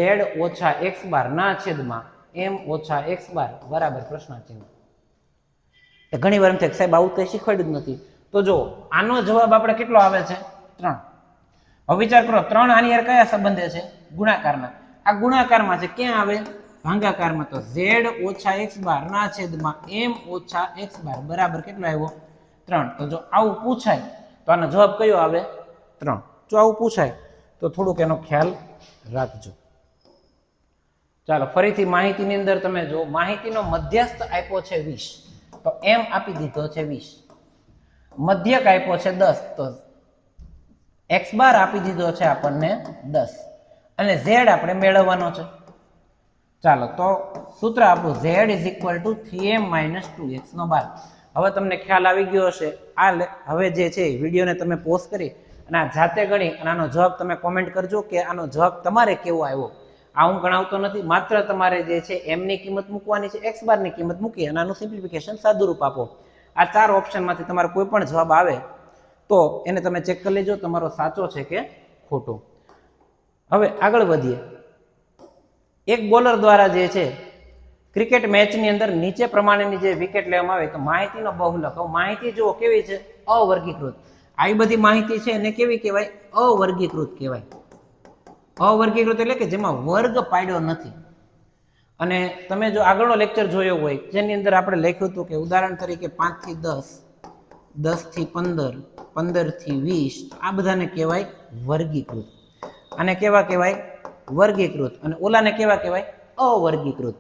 - x બાર ના છેદમાં m - x બાર બરાબર પ્રશ્નાચિહ્ન. ઘણી વાર એમ થાય સાહેબ આવું કંઈ શીખવાડ્યું જ નથી. તો જો આનો જવાબ આપણે કેટલો આવે છે 3. હવે વિચાર કરો 3 આની યાર કયા સંબંધે છે? ગુણાકારના. આ ગુણાકારમાં છે ક્યાં આવે? ભાગાકારમાં. તો z - x બાર ના છેદમાં m - x બાર બરાબર કેટલો આવ્યો 3. તો જો આવું પૂછાય તો આનો જવાબ કયો આવે 3. જો આવું પૂછાય તો થોડુંક એનો ખ્યાલ રાખજો. ચાલો ફરીથી માહિતીની અંદર તમે જો માહિતીનો મધ્યસ્થ આપ્યો છે 20. તો m આપી દીધો છે 20. મધ્યક આપ્યો છે 10. તો x બાર આપી દીધો છે આપણને 10 અને z આપણે મેળવવાનો છે. ચાલો તો સૂત્ર આપણું z = 3m - 2x નો બાર. હવે તમને ખ્યાલ આવી ગયો હશે. હવે જે છે વિડીયોને તમે પોઝ કરી અને આ જાતે ગણી અને આનો જવાબ તમે કોમેન્ટ કરજો કે આનો જવાબ તમારે કેવો આવ્યો. આ હું ગણાવતો નથી, માત્ર તમારે જે છે m ની કિંમત મૂકવાની છે, x બારની કિંમત મૂકી અને આનું સિમ્પ્લિફિકેશન સાદુરૂપ આપો. આ 4 ઓપ્શનમાંથી તમારે કોઈ પણ જવાબ આવે તો એને તમે ચેક કરી લેજો તમારો સાચો છે કે ખોટો. હવે આગળ વધીએ. એક બોલર દ્વારા જે છે ક્રિકેટ મેચની અંદર નીચે પ્રમાણેની જે વિકેટ લેવામાં આવે તો માહિતીનો બહુલક. માહિતી જુઓ કેવી છે, અવર્ગીકૃત. આવી બધી માહિતી છે એને કેવી કહેવાય? અવર્ગીકૃત કહેવાય. અવર્ગીકૃત એટલે કે જેમાં વર્ગ પાડ્યો નથી. અને તમે જો આગળનો લેક્ચર જોયો હોય જેની અંદર આપણે લખ્યું હતું કે ઉદાહરણ તરીકે 5 થી 10, 10 થી 15, 15 થી 20, આ બધાને કહેવાય વર્ગીકૃત. અને કેવા કહેવાય? વર્ગીકૃત. અને ઓલાને કેવા કહેવાય? અવર્ગીકૃત.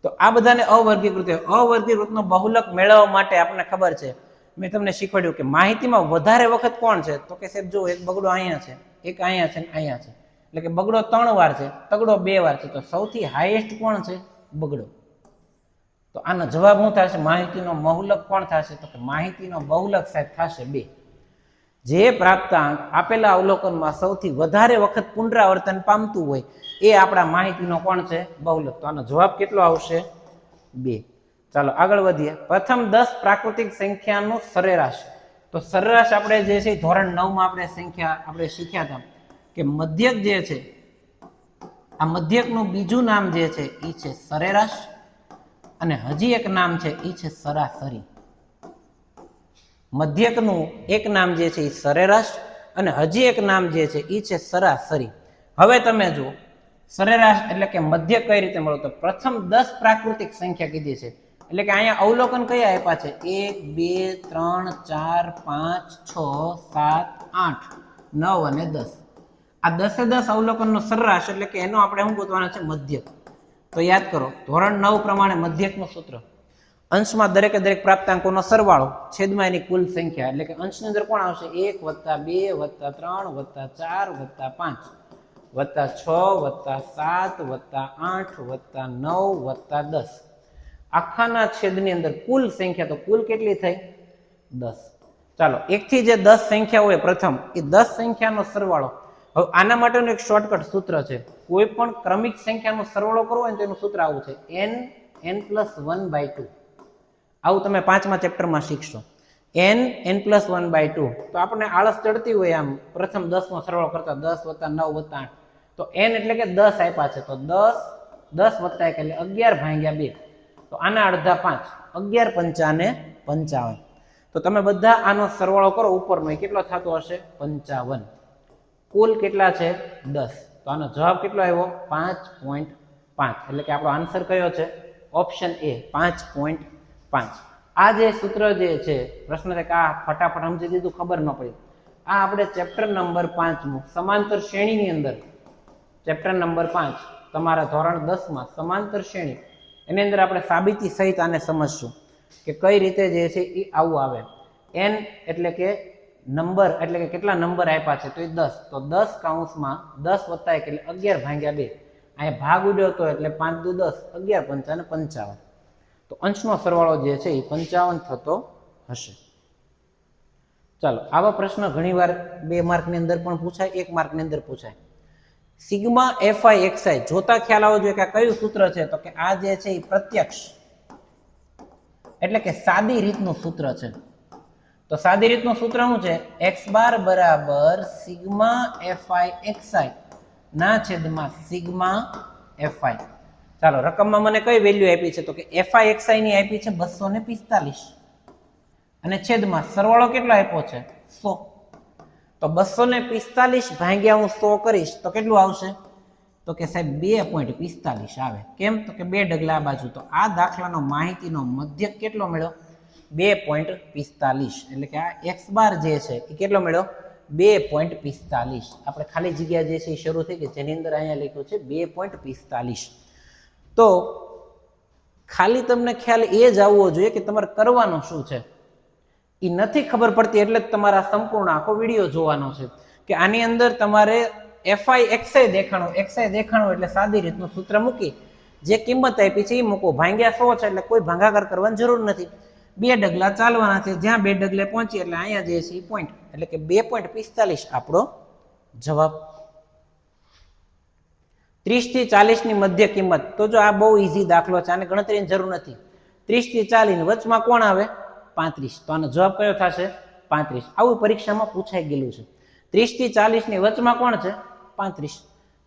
તો આ બધાને અવર્ગીકૃત. અવર્ગીકૃતનો બહુલક મેળવવા માટે આપણને ખબર છે, મેં તમને શીખવાડ્યું કે માહિતીમાં વધારે વખત કોણ છે? તો કે સાહેબ જો એક બગડો અહીંયા છે, એક અહીંયા છે ને અહીંયા છે. એટલે કે બગડો 3 વાર છે, તગડો 2 વાર છે. તો સૌથી હાઈએસ્ટ કોણ છે? બગડો. તો આનો જવાબ શું થશે? માહિતીનો બહુલક કોણ થશે? તો કે માહિતીનો બહુલક સાહેબ થશે 2. જે પ્રાપ્તાંક આપેલા અવલોકનમાં સૌથી વધારે વખત પુનરાવર્તન પામતું હોય એ આપણા માહિતીનો કોણ છે? બહુલક. તો આનો જવાબ કેટલો આવશે? 2. ચાલો આગળ વધીએ. પ્રથમ 10 પ્રાકૃતિક સંખ્યાનું સરેરાશ. તો સરેરાશ આપણે જે છે ધોરણ 9 માં આપણે સંખ્યા આપણે શીખ્યા હતા કે મધ્યક જે છે, આ મધ્યકનું બીજું નામ જે છે એ છે સરેરાશ, અને હજી એક નામ છે એ છે સરાસરી. મધ્યકનું એક નામ જે છે એ સરેરાશ, અને હજી એક નામ જે છે એ છે સરાસરી. હવે તમે જુઓ સરેરાશ એટલે કે મધ્યક કઈ રીતે મળો? તો પ્રથમ 10 પ્રાકૃતિક સંખ્યા કીધી છે. એટલે કે અહીંયા અવલોકન કયા આપ્યા છે? 1, 2, 3, 4, 5, 6, 7, 8, 9 અને 10. આ 10 અવલોકનનો સરેરાશ એટલે કે એનો આપણે શું ગોતવાના છે? મધ્યક. તો યાદ કરો ધોરણ 9 પ્રમાણે મધ્યકનું સૂત્ર અંશમાં દરેકે દરેક પ્રાપ્તાંકોનો સરવાળો છેદમાં એની કુલ સંખ્યા. એટલે કે અંશની અંદર કોણ આવશે? 1 + 2 + 3 + 4 + 5 + 6 + 7 + 8 + 9 + 10. આખાના છેદની અંદર કુલ સંખ્યા. તો કુલ કેટલી થઈ? 10. ચાલો 1 થી જે 10 સંખ્યા હોય પ્રથમ એ 10 સંખ્યાનો સરવાળો. હવે આના માટેનું એક શોર્ટકટ સૂત્ર છે. કોઈ પણ ક્રમિક સંખ્યાનો સરવાળો કરવો હોય તો એનું સૂત્ર આવું છે, n+1/2. આવું તમે 5મા ચેપ્ટરમાં શીખશો. n+1/2. તો આપણને આળસ ચડતી હોય આમ પ્રથમ 10 નો સરવાળો કરતા, 10 + 9 + 8. તો n એટલે કે 10 આપ્યા છે. તો 10 + 1 એટલે 11/2. તો આના અડધા 5, 11 × 5 = 55. તો તમે બધા આનો સરવાળો કરો ઉપરનો, એ કેટલો થતો હશે? 55. કુલ કેટલા છે? 10. તો આનો જવાબ કેટલો આવ્યો? 5.5. એટલે કે આપણો આન્સર કયો છે? Option A 5.5. આ જે સૂત્ર જે છે પ્રશ્ન આ ફટાફટ સમજી દીધું, ખબર ન પડી. આ આપણે ચેપ્ટર નંબર 5 સમાંતર શ્રેણીની અંદર, ચેપ્ટર નંબર 5 તમારા ધોરણ 10 માં સમાંતર શ્રેણી, એની અંદર આપણે સાબિતી સહિત આને સમજશું કે કઈ રીતે જે છે એ આવું આવે. n એટલે કે નંબર, એટલે કે કેટલા નંબર આપ્યા છે? તો એ 10. તો 10 કૌંસમાં 10 + 1 એટલે 11/2. અહીંયા ભાગ ઉડ્યો હતો એટલે 5 × 2 = 10, 11 × 5 = 55. તો અંશનો સરવાળો જે છે એ 55 થતો હશે. ચાલો આવા પ્રશ્ન ઘણીવાર 2 માર્કની અંદર પણ પૂછાય, 1 માર્કની અંદર પૂછાય. સિગ્મા fi જોતા ખ્યાલ આવવો જોઈએ કે આ કયું સૂત્ર છે? તો કે આ જે છે એ પ્રત્યક્ષ એટલે કે સાદી રીતનું સૂત્ર છે. તો સાદી રીતનું સૂત્ર શું છે? x બાર બરાબર સિગ્મા fi ના છેદમાં સિગ્મા fi. ચાલો રકમમાં મને કઈ વેલ્યુ આપી છે? તો કે fi ની આપી છે 245, અને છેદમાં સરવાળો કેટલો આપ્યો છે? 100. તો 245 ભાગ્યા હું 100 કરીશ તો કેટલું આવશે? તો કે સાહેબ 2.45 આવે. કેમ? તો કે 2 ડગલા આ બાજુ. તો આ દાખલાનો માહિતીનો મધ્યક કેટલો મળ્યો? 2.45. એટલે કે આ x બાર જે છે એ કેટલો મળ્યો? 2.45. આપણે ખાલી જગ્યા જે છે એ શરૂ થઈ ગઈ, જેની અંદર અહીંયા લખ્યું છે 2.45. તો ખાલી તમને ખ્યાલ એ જ આવવો જોઈએ કે તમારે કરવાનું શું છે. એ નથી ખબર પડતી એટલે જ તમારા સંપૂર્ણ આખો વિડીયો જોવાનો છે કે આની અંદર તમારે fi દેખાણું, xi દેખાણું એટલે સાદી રીતનું સૂત્ર મૂકી જે કિંમત આપી છે એ મૂકો. ભાગ્યા 100 છે એટલે કોઈ ભાગાકાર કરવાની જરૂર નથી. 2 ડગલા ચાલવાના છે, જ્યાં 2 ડગલે પહોંચી એટલે અહીંયા જે છે એ પોઈન્ટ, એટલે કે 2.45 આપણો જવાબ. 30 થી 40 ની મધ્ય કિંમત. તો જો આ બહુ ઈઝી દાખલો છે, આને ગણતરીની જરૂર નથી. 30 થી 40 વચમાં કોણ આવે? 35. તો આનો જવાબ કયો થશે? 35. આવું પરીક્ષામાં પૂછાઈ ગયેલું છે. 30 થી 40 ની વચમાં કોણ છે? 35.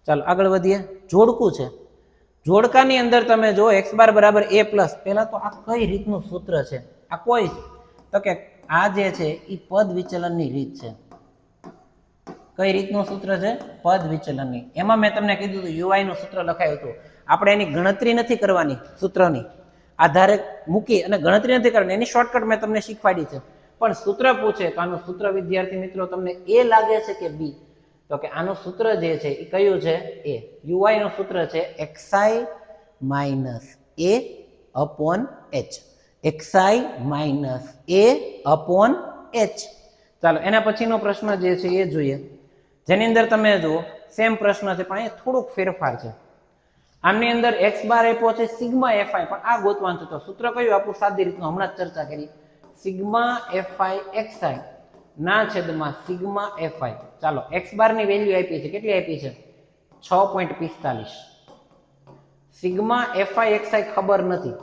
ચાલો આગળ વધીએ. જોડકું છે. જોડકાની અંદર તમે જો x બાર બરાબર a પ્લસ, પહેલા તો આ કઈ રીતનું સૂત્ર છે? આ કોઈ તો કે આ જે છે એ પદ વિચલનની રીત છે. કઈ રીતનું સૂત્ર છે? પદ વિચલનની. એમાં મેં તમને કીધું હતું યુઆઈ નું સૂત્ર લખાયું હતું. આપણે એની ગણતરી નથી કરવાની, સૂત્રની આધારે મૂકી અને ગણતરી નથી કરવાની, એની શોર્ટકટ મેં તમને શીખવાડી છે. પણ સૂત્ર પૂછે તો આનું સૂત્ર વિદ્યાર્થી મિત્રો તમને એ લાગે છે કે બી? તો કે આનું સૂત્ર જે છે એ કયું છે? એ. યુઆઈ નું સૂત્ર છે xi minus a upon h. xi minus a upon h. ચાલો એના પછીનો પ્રશ્ન જે છે એ જોઈએ, જેની અંદર તમે જુઓ સેમ પ્રશ્ન છે પણ અહીંયા થોડુંક ફેરફાર છે. આમની અંદર x બાર આપ્યો છે સિગ્મા fi, પણ આ ગોતવાનું છે. તો સૂત્ર કયું આપણું સાદી રીતનું હમણાં જ ચર્ચા કરી, સિગ્મા fi xi ના છેદમાં સિગ્મા fi. ચાલો x બાર ની વેલ્યુ આપી છે, કેટલી આપી છે? 6.45. સિગ્મા fi xi ખબર નથી,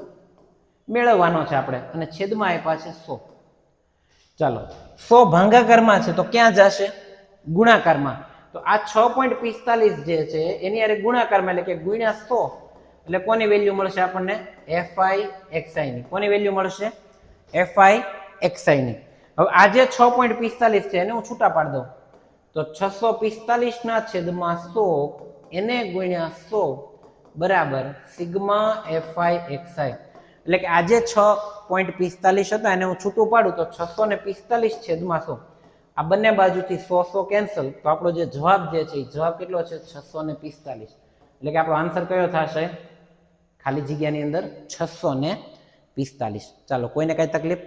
મેળવવાનો છે આપણે, અને છેદમાં આપ્યા છે 100. ચાલો 100 ભાગાકારમાં છે તો ક્યાં જશે? ગુણાકારમાં. તો આ 6.45 જે છે એની અરે ગુણાકારમાં એટલે કે ગુણ્યા 100, એટલે કોની વેલ્યુ મળશે આપણને? fi xi ની. કોની વેલ્યુ મળશે? fi xi ની. હવે આ જે 6.45 છે એને હું છૂટા પાડી દઉં તો 645 ના છેદમાં 100 એને ગુણ્યા 100 બરાબર સિગ્મા fi xi. એટલે કે આ જે 6.45 હતા એને હું છૂટું પાડું તો 645 છેદમાં 100. આ બંને બાજુથી 100 કેન્સલ, તો આપણો જે જવાબ જે છે એ જવાબ કેટલો છે? 645. એટલે કે આપણો આન્સર કયો થશે? ખાલી જગ્યાની અંદર 645. ચાલો કોઈને કઈ તકલીફ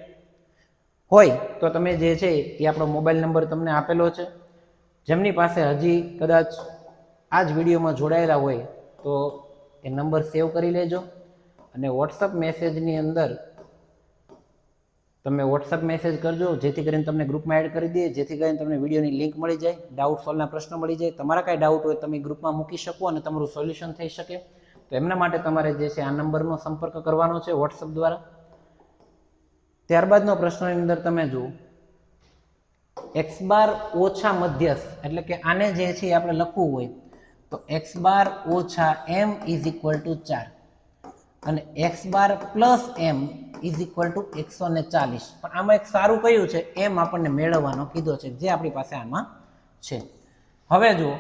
હોય તો તમે જે છે એ આપણો મોબાઈલ નંબર તમને આપેલો છે. જેમની પાસે હજી કદાચ આ જ વિડીયોમાં જોડાયેલા હોય તો એ નંબર સેવ કરી લેજો, અને વોટ્સઅપ મેસેજની અંદર તમે વોટ્સઅપ મેસેજ કરજો, જેથી કરીને તમને ગ્રુપમાં એડ કરી દઈએ, જેથી કરીને તમને વિડીયોની લિંક મળી જાય, ડાઉટ સોલ્વના પ્રશ્નો મળી જાય. તમારા કાંઈ ડાઉટ હોય તમે ગ્રુપમાં મૂકી શકો અને તમારું સોલ્યુશન થઈ શકે. તો એમના માટે તમારે જે છે આ નંબરનો સંપર્ક કરવાનો છે વોટ્સઅપ દ્વારા. ત્યારબાદનો પ્રશ્નની અંદર તમે જુઓ x બાર ઓછા મધ્યસ્થ, એટલે કે આને જે છે આપણે લખવું હોય તો x બાર ઓછા m ઇઝ ઇક્વલ ટુ 4 અને x bar plus m is equal to 140. પણ આમાં એક સારું કયું છે? m આપણને મેળવવાનો કીધો છે, જે આપણી પાસે આમાં છે. હવે જુઓ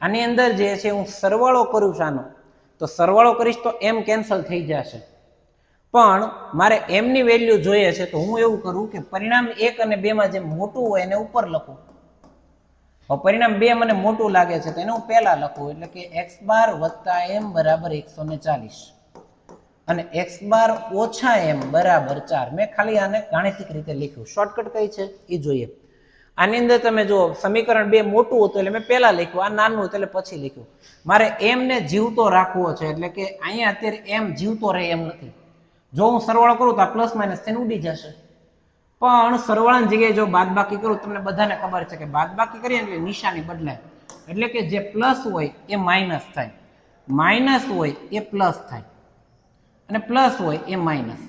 આની અંદર જે છે હું સરવાળો કરું છું આનો, તો સરવાળો કરીશ તો m કેન્સલ થઈ જશે, પણ મારે m ની વેલ્યુ જોઈએ છે. તો હું એવું કરું કે પરિણામ 1 અને 2 માં જે મોટું હોય એને ઉપર લખું. હવે પરિણામ 2 મને મોટું લાગે છે તો એને હું પહેલા લખું, એટલે કે x બાર વત્તા m બરાબર 140 અને x બાર ઓછા m બરાબર 4. મેં ખાલી આને ગાણિતિક રીતે લખ્યું. શોર્ટકટ કઈ છે એ જોઈએ. આની અંદર તમે જો સમીકરણ 2 મોટું હતું એટલે મેં પહેલા લખ્યું, આ નાનું હતું એટલે પછી લખ્યું. મારે m ને જીવતો રાખવો છે, એટલે કે અહીંયા અત્યારે m જીવતો રહે એમ નથી. જો હું સરવાળો કરું તો આ પ્લસ માઇનસ થઈને ઉડી જશે, પણ સરવાળાની જગ્યાએ જો બાદબાકી કરું, તમને બધાને ખબર છે કે બાદબાકી કરીએ એટલે નિશાની બદલાય, એટલે કે જે પ્લસ હોય એ માઇનસ થાય, માઇનસ હોય એ પ્લસ થાય, અને પ્લસ હોય એ માઇનસ.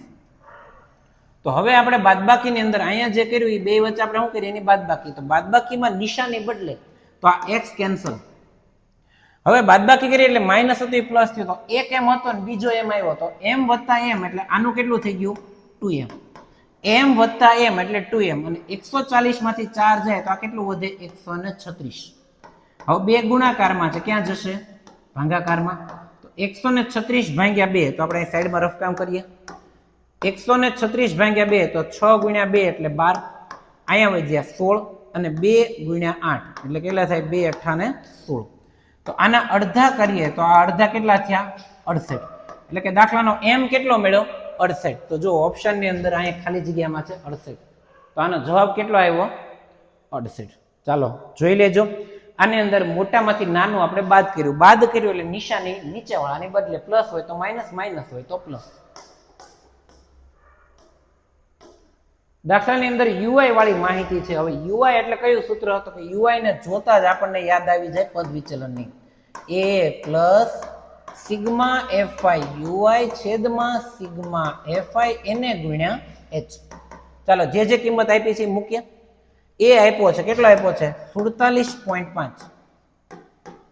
તો હવે આપણે બાદબાકીની અંદર અહીંયા જે કર્યું એ બે વચ્ચે આપણે શું કરીએ? એની બાદબાકી. તો બાદબાકીમાં નિશાની બદલે તો આ x કેન્સલ. હવે બાદબાકી કરીએ એટલે માઇનસ હતું એ પ્લસ થયું, તો એક m હતો ને બીજો m આવ્યો, તો m વત્તા m એટલે આનું કેટલું થઈ ગયું? 2m. m વત્તા m એટલે 2m, અને 140 માંથી 4 જાય તો આ કેટલું વધે? 136. હવે બે ગુણાકારમાં છે, ક્યાં જશે? ભાગાકારમાં. તો 136 ભાગ્યા 2, તો આપણે સાઈડમાં રફ કામ કરીએ. 136 ભાગ્યા 2 તો 6 ગુણ્યા 2 એટલે 12. અહીંયા વધ્યા 16 અને 2 ગુણ્યા 8 એટલે કેટલા થાય? 2 8 ને 16. તો આના અડધા કરીએ તો આ અડધા કેટલા થયા? 68. એટલે કે દાખલાનો m કેટલો મળ્યો? 68. તો જો ઓપ્શન ની અંદર અહીંયા ખાલી જગ્યામાં છે 68, તો આનો જવાબ કેટલો આવ્યો? 68. ચાલો જોઈ લેજો. આની અંદર મોટામાંથી નાનું આપણે બાદ કર્યું એટલે નિશાની નીચે વાળાની બદલે પ્લસ હોય તો માઇનસ, માઇનસ હોય તો પ્લસ. દાખલાની અંદર યુઆઈ વાળી માહિતી છે. હવે યુઆઈ એટલે કયું સૂત્ર હતું? કે યુઆઈ ને જોતા જ આપણને યાદ આવી જાય પદ વિચલનની, a plus sigma fi UI છેદમાં સિગ્મા fi એને ગુણ્યા h. ચાલો જે કિંમત આપી છે મૂકીએ. એ આપ્યો છે, કેટલો આપ્યો છે 47.5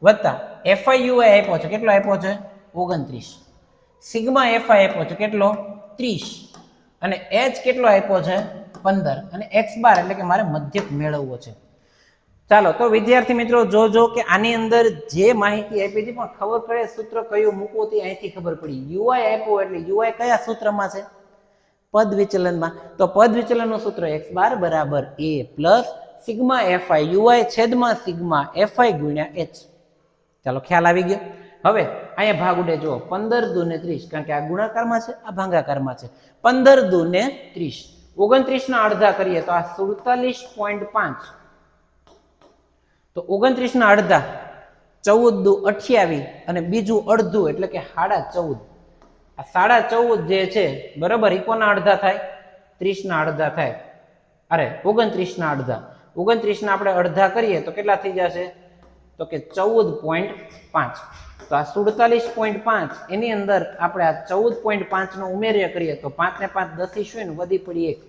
વત્તા FIUI આપ્યો છે, કેટલો આપ્યો છે 29, સિગ્મા FI આપ્યો છે કેટલો 30 અને H કેટલો આપ્યો છે 15 અને x બાર એટલે કે મારે મધ્યક મેળવવો છે. ચાલો તો વિદ્યાર્થી મિત્રો જોજો કે આની અંદર જે માહિતી આપી હતી પણ ખબર પડે સૂત્ર કયું મૂકવું તે અહીંથી ખબર પડી. UI આપ્યો એટલે UI કયા સૂત્રમાં છે? પદ વિચલનમાં. તો પદ વિચલનનું સૂત્ર x બાર બરાબર a plus sigma FI UI છેદમાં સિગ્મા FI ગુણ્યા h. ચાલો ખ્યાલ આવી ગયો. હવે અહીંયા ભાગ ઉડે જુઓ 15 દુ ને 30 કારણ કે આ ગુણાકારમાં છે આ ભાગાકારમાં છે. 15 દુ ને 30 29 ના અડધા કરીએ તો આ 47.5 તો 29 ના અડધા 14 દુ 28 અને બીજું અડધું એટલે કે 14.5 આ 14.5 જે છે બરાબર ઈ કોના અડધા થાય 30 ના અડધા થાય અરે 29 ના અડધા 29 ના આપણે અડધા કરીએ તો કેટલા થઈ જશે તો કે 14.5 તો આ 47.5 એની અંદર આપણે આ 14.5 નો ઉમેર્ય કરીએ તો 5 ને 5 10 ઈશું ને વધી પડી 1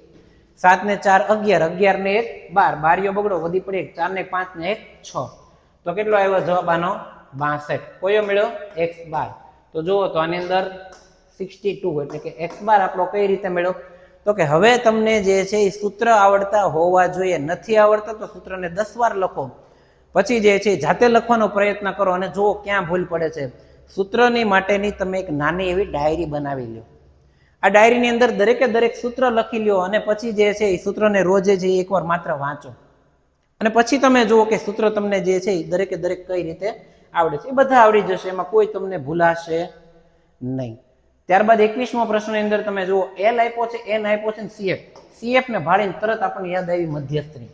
7 ને 4 11 11 ને 1 12 બારીઓ બગડો વધી પડી 1 4 ને 5 ને 1 6 તો કેટલો આવ્યો જવાબ આનો 62 કયો મળ્યો x બાર. તો જુઓ તો આની અંદર 62 એટલે કે x બાર આપણો કઈ રીતે મળ્યો તો કે હવે તમને જે છે એ સૂત્ર આવડતા હોવા જોઈએ. નથી આવડતા તો સૂત્રને 10 વાર લખો પછી જે છે જાતે લખવાનો પ્રયત્ન કરો અને જુઓ ક્યાં ભૂલ પડે છે. સૂત્રની માટેની તમે એક નાની એવી ડાયરી બનાવી લો. આ ડાયરીની અંદર દરેકે દરેક સૂત્ર લખી લ્યો અને પછી જે છે એ સૂત્રને રોજે જે એકવાર માત્ર વાંચો અને પછી તમે જુઓ કે સૂત્ર તમને જે છે એ દરેકે દરેક કઈ રીતે આવડે છે. એ બધા આવડી જશે, એમાં કોઈ તમને ભૂલાશે નહીં. ત્યારબાદ 21મો પ્રશ્નની અંદર તમે જુઓ L આપ્યો છે, N આપ્યો છે ને CF. CF ને ભાળીને તરત આપણને યાદ આવી મધ્યસ્થની.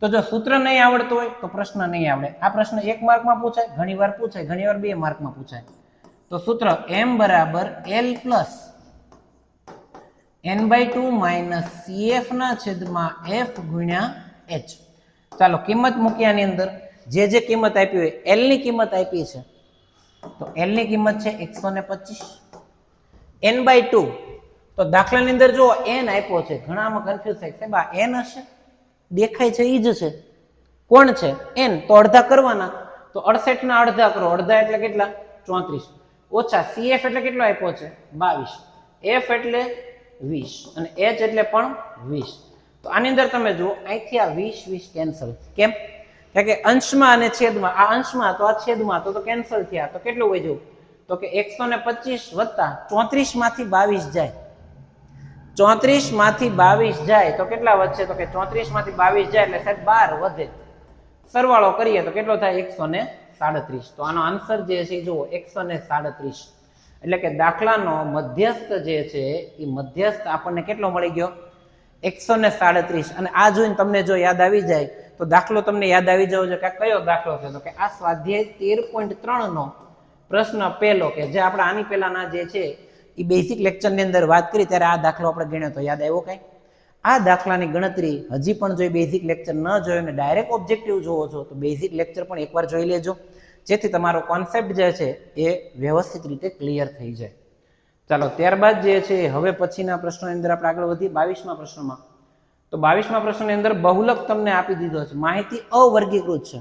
તો જો સૂત્ર નહીં આવડતું હોય તો પ્રશ્ન નહીં આવડે. આ પ્રશ્ન 1 માર્કમાં પૂછાય, ઘણીવાર પૂછાય, ઘણીવાર 2 માર્કમાં પૂછાય. તો સૂત્ર m બરાબર L plus n/2 minus CF ના છેદમાં f ગુણ્યા h. ચાલો કિંમત મૂકી આની અંદર જે કિંમત આપી હોય L ની કિંમત આપી છે તો L ની કિંમત છે 125 n/2 તો દાખલાની અંદર જો n આપ્યો છે ઘણામાં કન્ફ્યુઝ થાય સાહેબ આ n હશે દેખાય છે ઈ જ છે કોણ છે n તો અડધા કરવાના તો 68 ના અડધા કરો અડધા એટલે કેટલા 34 ઓછા CF એટલે કેટલો આપ્યો છે 22 f એટલે 20 અને h એટલે પણ 20. તો આની અંદર તમે જુઓ અહીંથી આ 20 કેન્સલ કેમ કે અંશમાં અને છેદમાં આ અંશમાં તો આ છેદમાં તો કેન્સલ થયા તો કેટલું વધ્યું તો કે 125 વત્તા 34 માંથી 22 જાય 34 માંથી 22 જાય તો કેટલા વધશે તો કે 34 માંથી 22 જાય એટલે સાહેબ 12 વધે સરવાળો કરીએ તો કેટલો થાય 137. તો આનો આન્સર જે છે જુઓ 137 એટલે કે દાખલાનો મધ્યસ્થ જે છે એ મધ્યસ્થ આપણને કેટલો મળી ગયો 137. અને આ જોઈને તમને જો યાદ આવી જાય તો દાખલો તમને યાદ આવી જવો જોઈએ કે કયો દાખલો છે તો કે આ સ્વાધ્યાય 13.3 નો પ્રશ્ન પહેલો કે જે આપણે આની પહેલાના જે છે એ બેઝિક લેક્ચરની અંદર વાત કરી ત્યારે આ દાખલો આપણે ગણ્યો તો યાદ આવ્યો કઈ? આ દાખલાની ગણતરી હજી પણ જો બેઝિક લેક્ચર ન જોયો ને ડાયરેક્ટ ઓબ્જેક્ટિવ જોવો છો તો બેઝિક લેક્ચર પણ એકવાર જોઈ લેજો જેથી તમારો કોન્સેપ્ટ જે છે એ વ્યવસ્થિત રીતે ક્લિયર થઈ જાય. ચાલો ત્યારબાદ જે છે હવે પછીના પ્રશ્નોની અંદર આપણે આગળ વધીએ 22મા પ્રશ્નમાં. તો 22મા પ્રશ્નની અંદર બહુલક તમને આપી દીધો છે, માહિતી અવર્ગીકૃત છે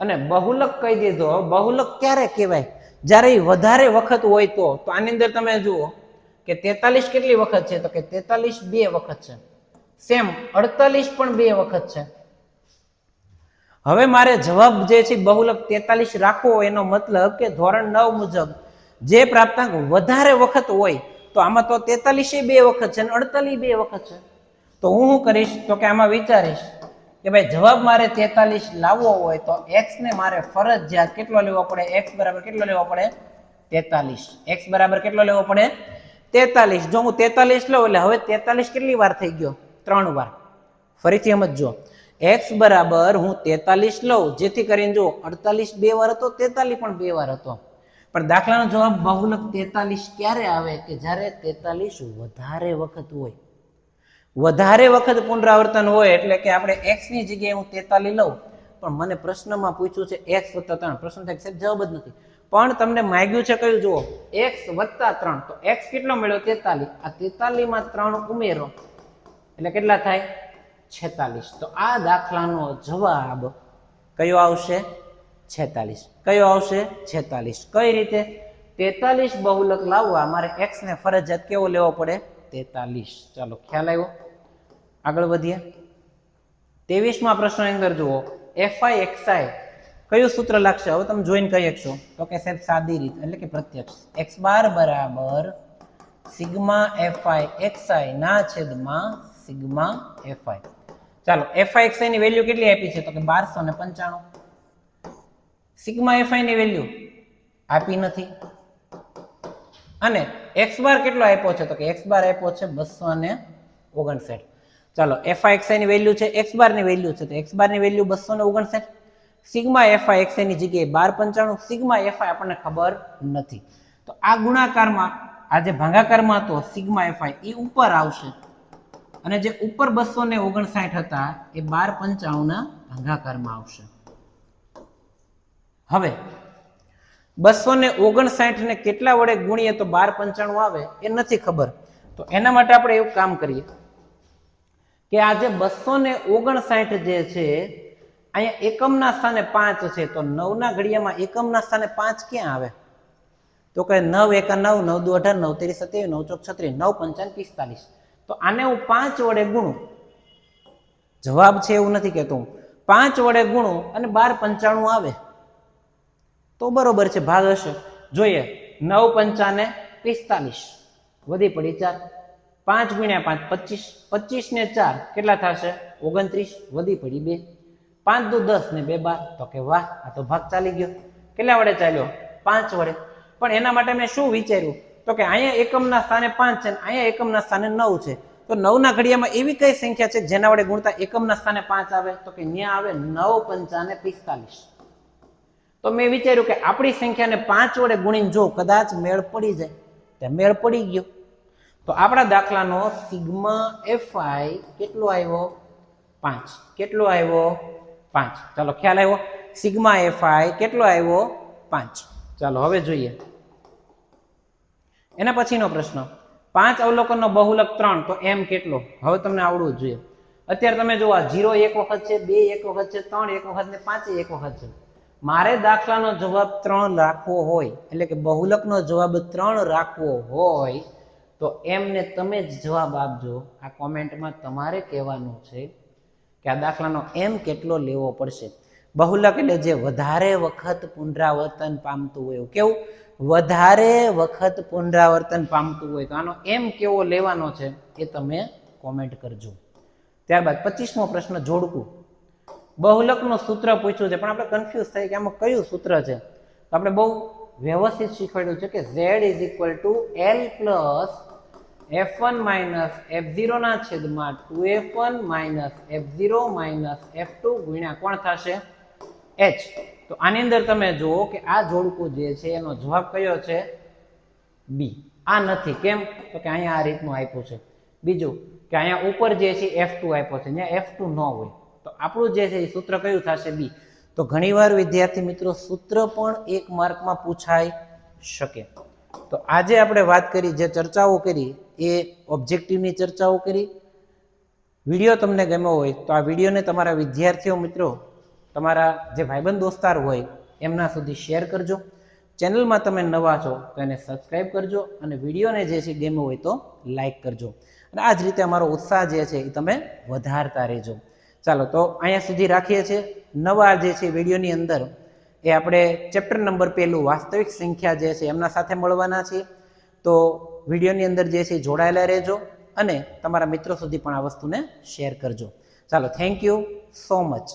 અને બહુલક કહી દીધો. બહુલક ક્યારે કહેવાય? જ્યારે એ વધારે વખત હોય તો આની અંદર તમે જુઓ કે 43 કેટલી વખત છે તો કે 43 2 વખત છે. સેમ 48 પણ 2 વખત છે. હવે મારે જવાબ જે છે બહુલક 43 રાખવો એનો મતલબ કે ધોરણ 9 મુજબ જે પ્રાપ્તાંક વધારે વખત હોય તો આમાં તો 43 2 વખત છે અને 48 2 વખત છે. તો હું શું કરીશ તો કે આમાં વિચારીશ કે ભાઈ જવાબ મારે 43 લાવવો હોય તો x ને મારે ફરજિયાત કેટલો લેવો પડે x બરાબર કેટલો લેવો પડે 43. x બરાબર કેટલો લેવો પડે 43. જો હું 43 લઉં એટલે હવે 43 કેટલી વાર થઈ ગયો 3 વાર. ફરીથી સમજો x બરાબર હું 43 લઉં જેથી કરીને જો 48 2 વાર હતો 43 પણ 2 વાર હતો. પણ દાખલાનો જવાબ બહુલક 43 ક્યારે આવે કે જ્યારે 43 વધારે વખત હોય. વધારે વખત પુનરાવર્તન હોય એટલે કે આપણે x ની જગ્યાએ હું 43 લઉં પણ મને પ્રશ્નમાં પૂછ્યું છે x + 3. પ્રશ્ન થાય સાહેબ જવાબ જ નથી પણ તમને માંગ્યું છે કયું જુઓ x + 3 તો x કેટલો મળ્યો 43. આ 43 માં 3 ઉમેરો એટલે કેટલા થાય 46. તો આ દાખલાનો જવાબ કયો આવશે? 46. કયો આવશે? 46. કઈ રીતે? 43 બહુલક લાવવા મારે x ને ફરજિયાત કેવો લેવો પડે? 43. ચાલો ખ્યાલ આવ્યો? આગળ વધીએ. 23માં પ્રશ્ન અંદર જુઓ, fi xi કયું સૂત્ર લાગશે? હવે તમે જોઈને કહી શકશો તો કે સાહેબ સાદી રીત એટલે કે પ્રત્યક્ષ. x બાર બરાબર સિગ્મા fi xi ના છેદમાં સિગ્મા fi. ચાલો fi xi ની વેલ્યુ કેટલી આપી છે? તો કે 1295. સિગ્મા fi ની વેલ્યુ આપી નથી. અને x બાર કેટલો આપ્યો છે? તો કે x બાર આપ્યો છે 259. ચાલો fi xi ની વેલ્યુ છે, x બાર ની વેલ્યુ છે, તો x બાર ની વેલ્યુ 259. સિગ્મા fi xi ની જગ્યાએ 1295. સિગ્મા fi આપણને ખબર નથી. તો આ ગુણાકારમાં, આ જે ભાગાકારમાં હતો સિગ્મા fi એ ઉપર આવશે, અને જે ઉપર 259 હતા એ 1295 ના ભાગાકારમાં આવશે. હવે 259 ને કેટલા વડે ગુણીએ તો 1295 આવે એ નથી ખબર. તો એના માટે આપણે એવું કામ કરીએ કે આ જે 259 જે છે અહીંયા એકમના સ્થાને 5 છે, તો 9 ના ઘડિયામાં એકમના સ્થાને 5 ક્યાં આવે? તો કે 9 1 9, 9 2 18, 9 3 27, 9 4 36, 9 5 45. તો આને હું 5 વડે ગુણું, જવાબ છે એવું નથી કહેતો હું, 5 વડે ગુણું અને 1295 આવે તો બરોબર છે, ભાગ હશે. જોઈએ 9 5 45 વધી પડી 4, 5 ગુણ્યા 5 25, 25 ને 4 કેટલા થશે? 29 વધી પડી 2, 5 દુ 10 ને 2 12. તો કે વાહ, આ તો ભાગ ચાલી ગયો. કેટલા વડે ચાલ્યો? 5 વડે. પણ એના માટે મેં શું વિચાર્યું? તો કે અહીંયા એકમના સ્થાને 5 છે અને અહીંયા એકમના સ્થાને 9 છે, તો 9 ના ઘડિયામાં એવી કઈ સંખ્યા છે જેના વડે ગુણતા એકમના સ્થાને 5 આવે? તો કે ન્યા આવે 9 5 45. તો મેં વિચાર્યું કે આપણી સંખ્યાને 5 વડે ગુણીને જો કદાચ મેળ પડી જાય, તો મેળ પડી ગયો. તો આપણા દાખલાનો સિગ્મા fi કેટલો આવ્યો? 5. કેટલો આવ્યો? 5. ચાલો ખ્યાલ આવ્યો? સિગ્મા fi કેટલો આવ્યો? 5. ચાલો હવે જોઈએ એના પછીનો પ્રશ્ન. 5 અવલોકનનો બહુલક 3, તો m કેટલો? હવે તમને આવડવું જોઈએ. અત્યારે તમે જુઓ 0 એક વખત છે, 2 એક વખત છે, 3 એક વખત ને 5 એક વખત છે. મારે દાખલાનો જવાબ 3 રાખવો હોય, એટલે કે બહુલકનો જવાબ 3 રાખવો હોય, તો એમને તમે જ જવાબ આપજો. આ કોમેન્ટમાં તમારે કહેવાનું છે કે આ દાખલાનો m કેટલો લેવો પડશે. બહુલક એટલે જે વધારે વખત પુનરાવર્તન પામતું હોય. કેવું? વધારે વખત પુનરાવર્તન પામતું હોય. તો આનો m કેવો લેવાનો છે એ તમે કોમેન્ટ કરજો. ત્યારબાદ 25મો પ્રશ્ન, જોડકું. બહુલકનું સૂત્ર પૂછ્યું છે, પણ આપણે કન્ફ્યુઝ થાય કે આમાં કયું સૂત્ર છે. તો આપણે બહુ વ્યવસ્થિત શીખવાડ્યું છે કે z = l plus f1 minus f0 ના છેદમાં 2f1 minus f0 minus f2 ગુણ્યા કોણ થશે? h. તો આની અંદર તમે જુઓ કે આ જોડકું જે છે એનો જવાબ કયો છે? b. આ નથી. કેમ? તો કે અહીંયા આ રીતનું આપ્યું છે. બીજું કે અહીંયા ઉપર જે છે f2 આપ્યો છે, ત્યાં f2 ન હોય, તો આપણું જે છે એ સૂત્ર કયું થશે? b. તો ઘણીવાર વિદ્યાર્થી મિત્રો સૂત્ર પણ 1 માર્કમાં પૂછાઈ શકે. તો આજે આપણે વાત કરી, જે ચર્ચાઓ કરી એ ઓબ્જેક્ટિવની ચર્ચાઓ કરી. વિડીયો તમને ગમ્યો હોય તો આ વિડીયોને તમારા વિદ્યાર્થીઓ મિત્રો, તમારા જે ભાઈબંધ દોસ્તાર હોય એમના સુધી શેર કરજો. ચેનલમાં તમે નવા છો તો એને સબસ્ક્રાઈબ કરજો, અને વિડીયોને જે છે ગમ્યો હોય તો લાઈક કરજો. અને આ જ રીતે અમારો ઉત્સાહ જે છે એ તમે વધારતા રહેજો. ચાલો તો અહીંયા સુધી રાખીએ છીએ. નવા જે છે વિડીયોની અંદર એ આપણે ચેપ્ટર નંબર 1 વાસ્તવિક સંખ્યા જે છે એમના સાથે મળવાના છીએ. તો વિડીયોની અંદર જે છે જોડાયેલા રહેજો અને તમારા મિત્રો સુધી પણ આ વસ્તુને શેર કરજો. ચાલો, થેન્ક યુ સો મચ.